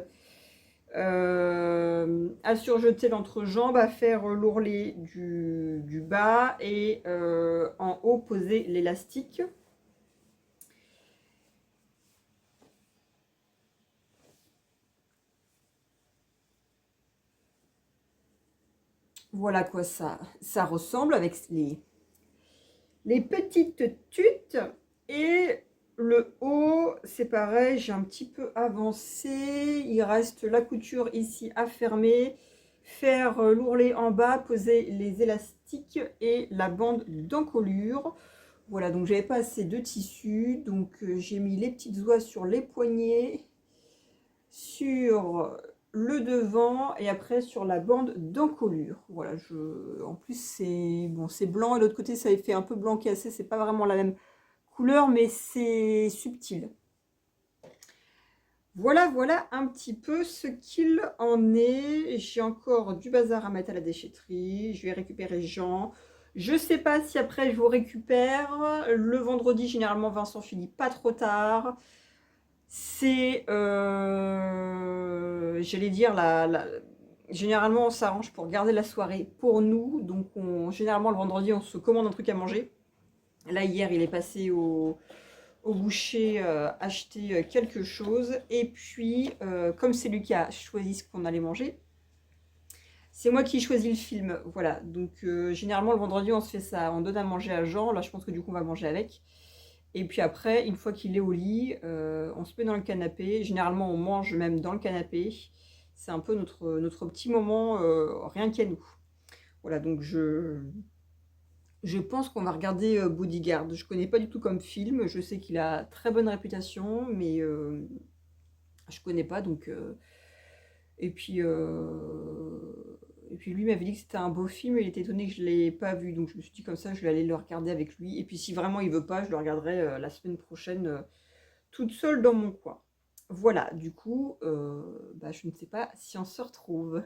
à surjeter l'entrejambe, à faire l'ourlet du bas et en haut poser l'élastique. Voilà quoi ça ressemble avec les petites tutes. Et le haut, c'est pareil, j'ai un petit peu avancé. Il reste la couture ici à fermer, faire l'ourlet en bas, poser les élastiques et la bande d'encolure. Voilà, donc j'avais pas assez de tissu, donc j'ai mis les petites oies sur les poignets, sur le devant et après sur la bande d'encolure. Voilà, en plus c'est bon, c'est blanc et l'autre côté ça fait un peu blanc cassé, c'est pas vraiment la même couleur mais c'est subtil. Voilà, voilà un petit peu ce qu'il en est. J'ai encore du bazar à mettre à la déchetterie. Je vais récupérer Jean. Je sais pas si après je vous récupère. Le vendredi, généralement, Vincent finit pas trop tard. C'est, j'allais dire, généralement, on s'arrange pour garder la soirée pour nous. Donc, généralement, le vendredi, on se commande un truc à manger. Là, hier, il est passé au boucher acheter quelque chose. Et puis, comme c'est lui qui a choisi ce qu'on allait manger, c'est moi qui ai choisi le film. Voilà. Donc, généralement, le vendredi, on se fait ça. On donne à manger à Jean. Là, je pense que du coup, on va manger avec. Et puis après, une fois qu'il est au lit, on se met dans le canapé. Généralement, on mange même dans le canapé. C'est un peu notre petit moment, rien qu'à nous. Voilà, donc je pense qu'on va regarder Bodyguard. Je connais pas du tout comme film. Je sais qu'il a très bonne réputation, mais je connais pas. Donc, et puis lui m'avait dit que c'était un beau film. Il était étonné que je l'ai pas vu. Donc je me suis dit comme ça, je vais aller le regarder avec lui. Et puis si vraiment il veut pas, je le regarderai la semaine prochaine toute seule dans mon coin. Voilà, du coup, bah, je ne sais pas si on se retrouve.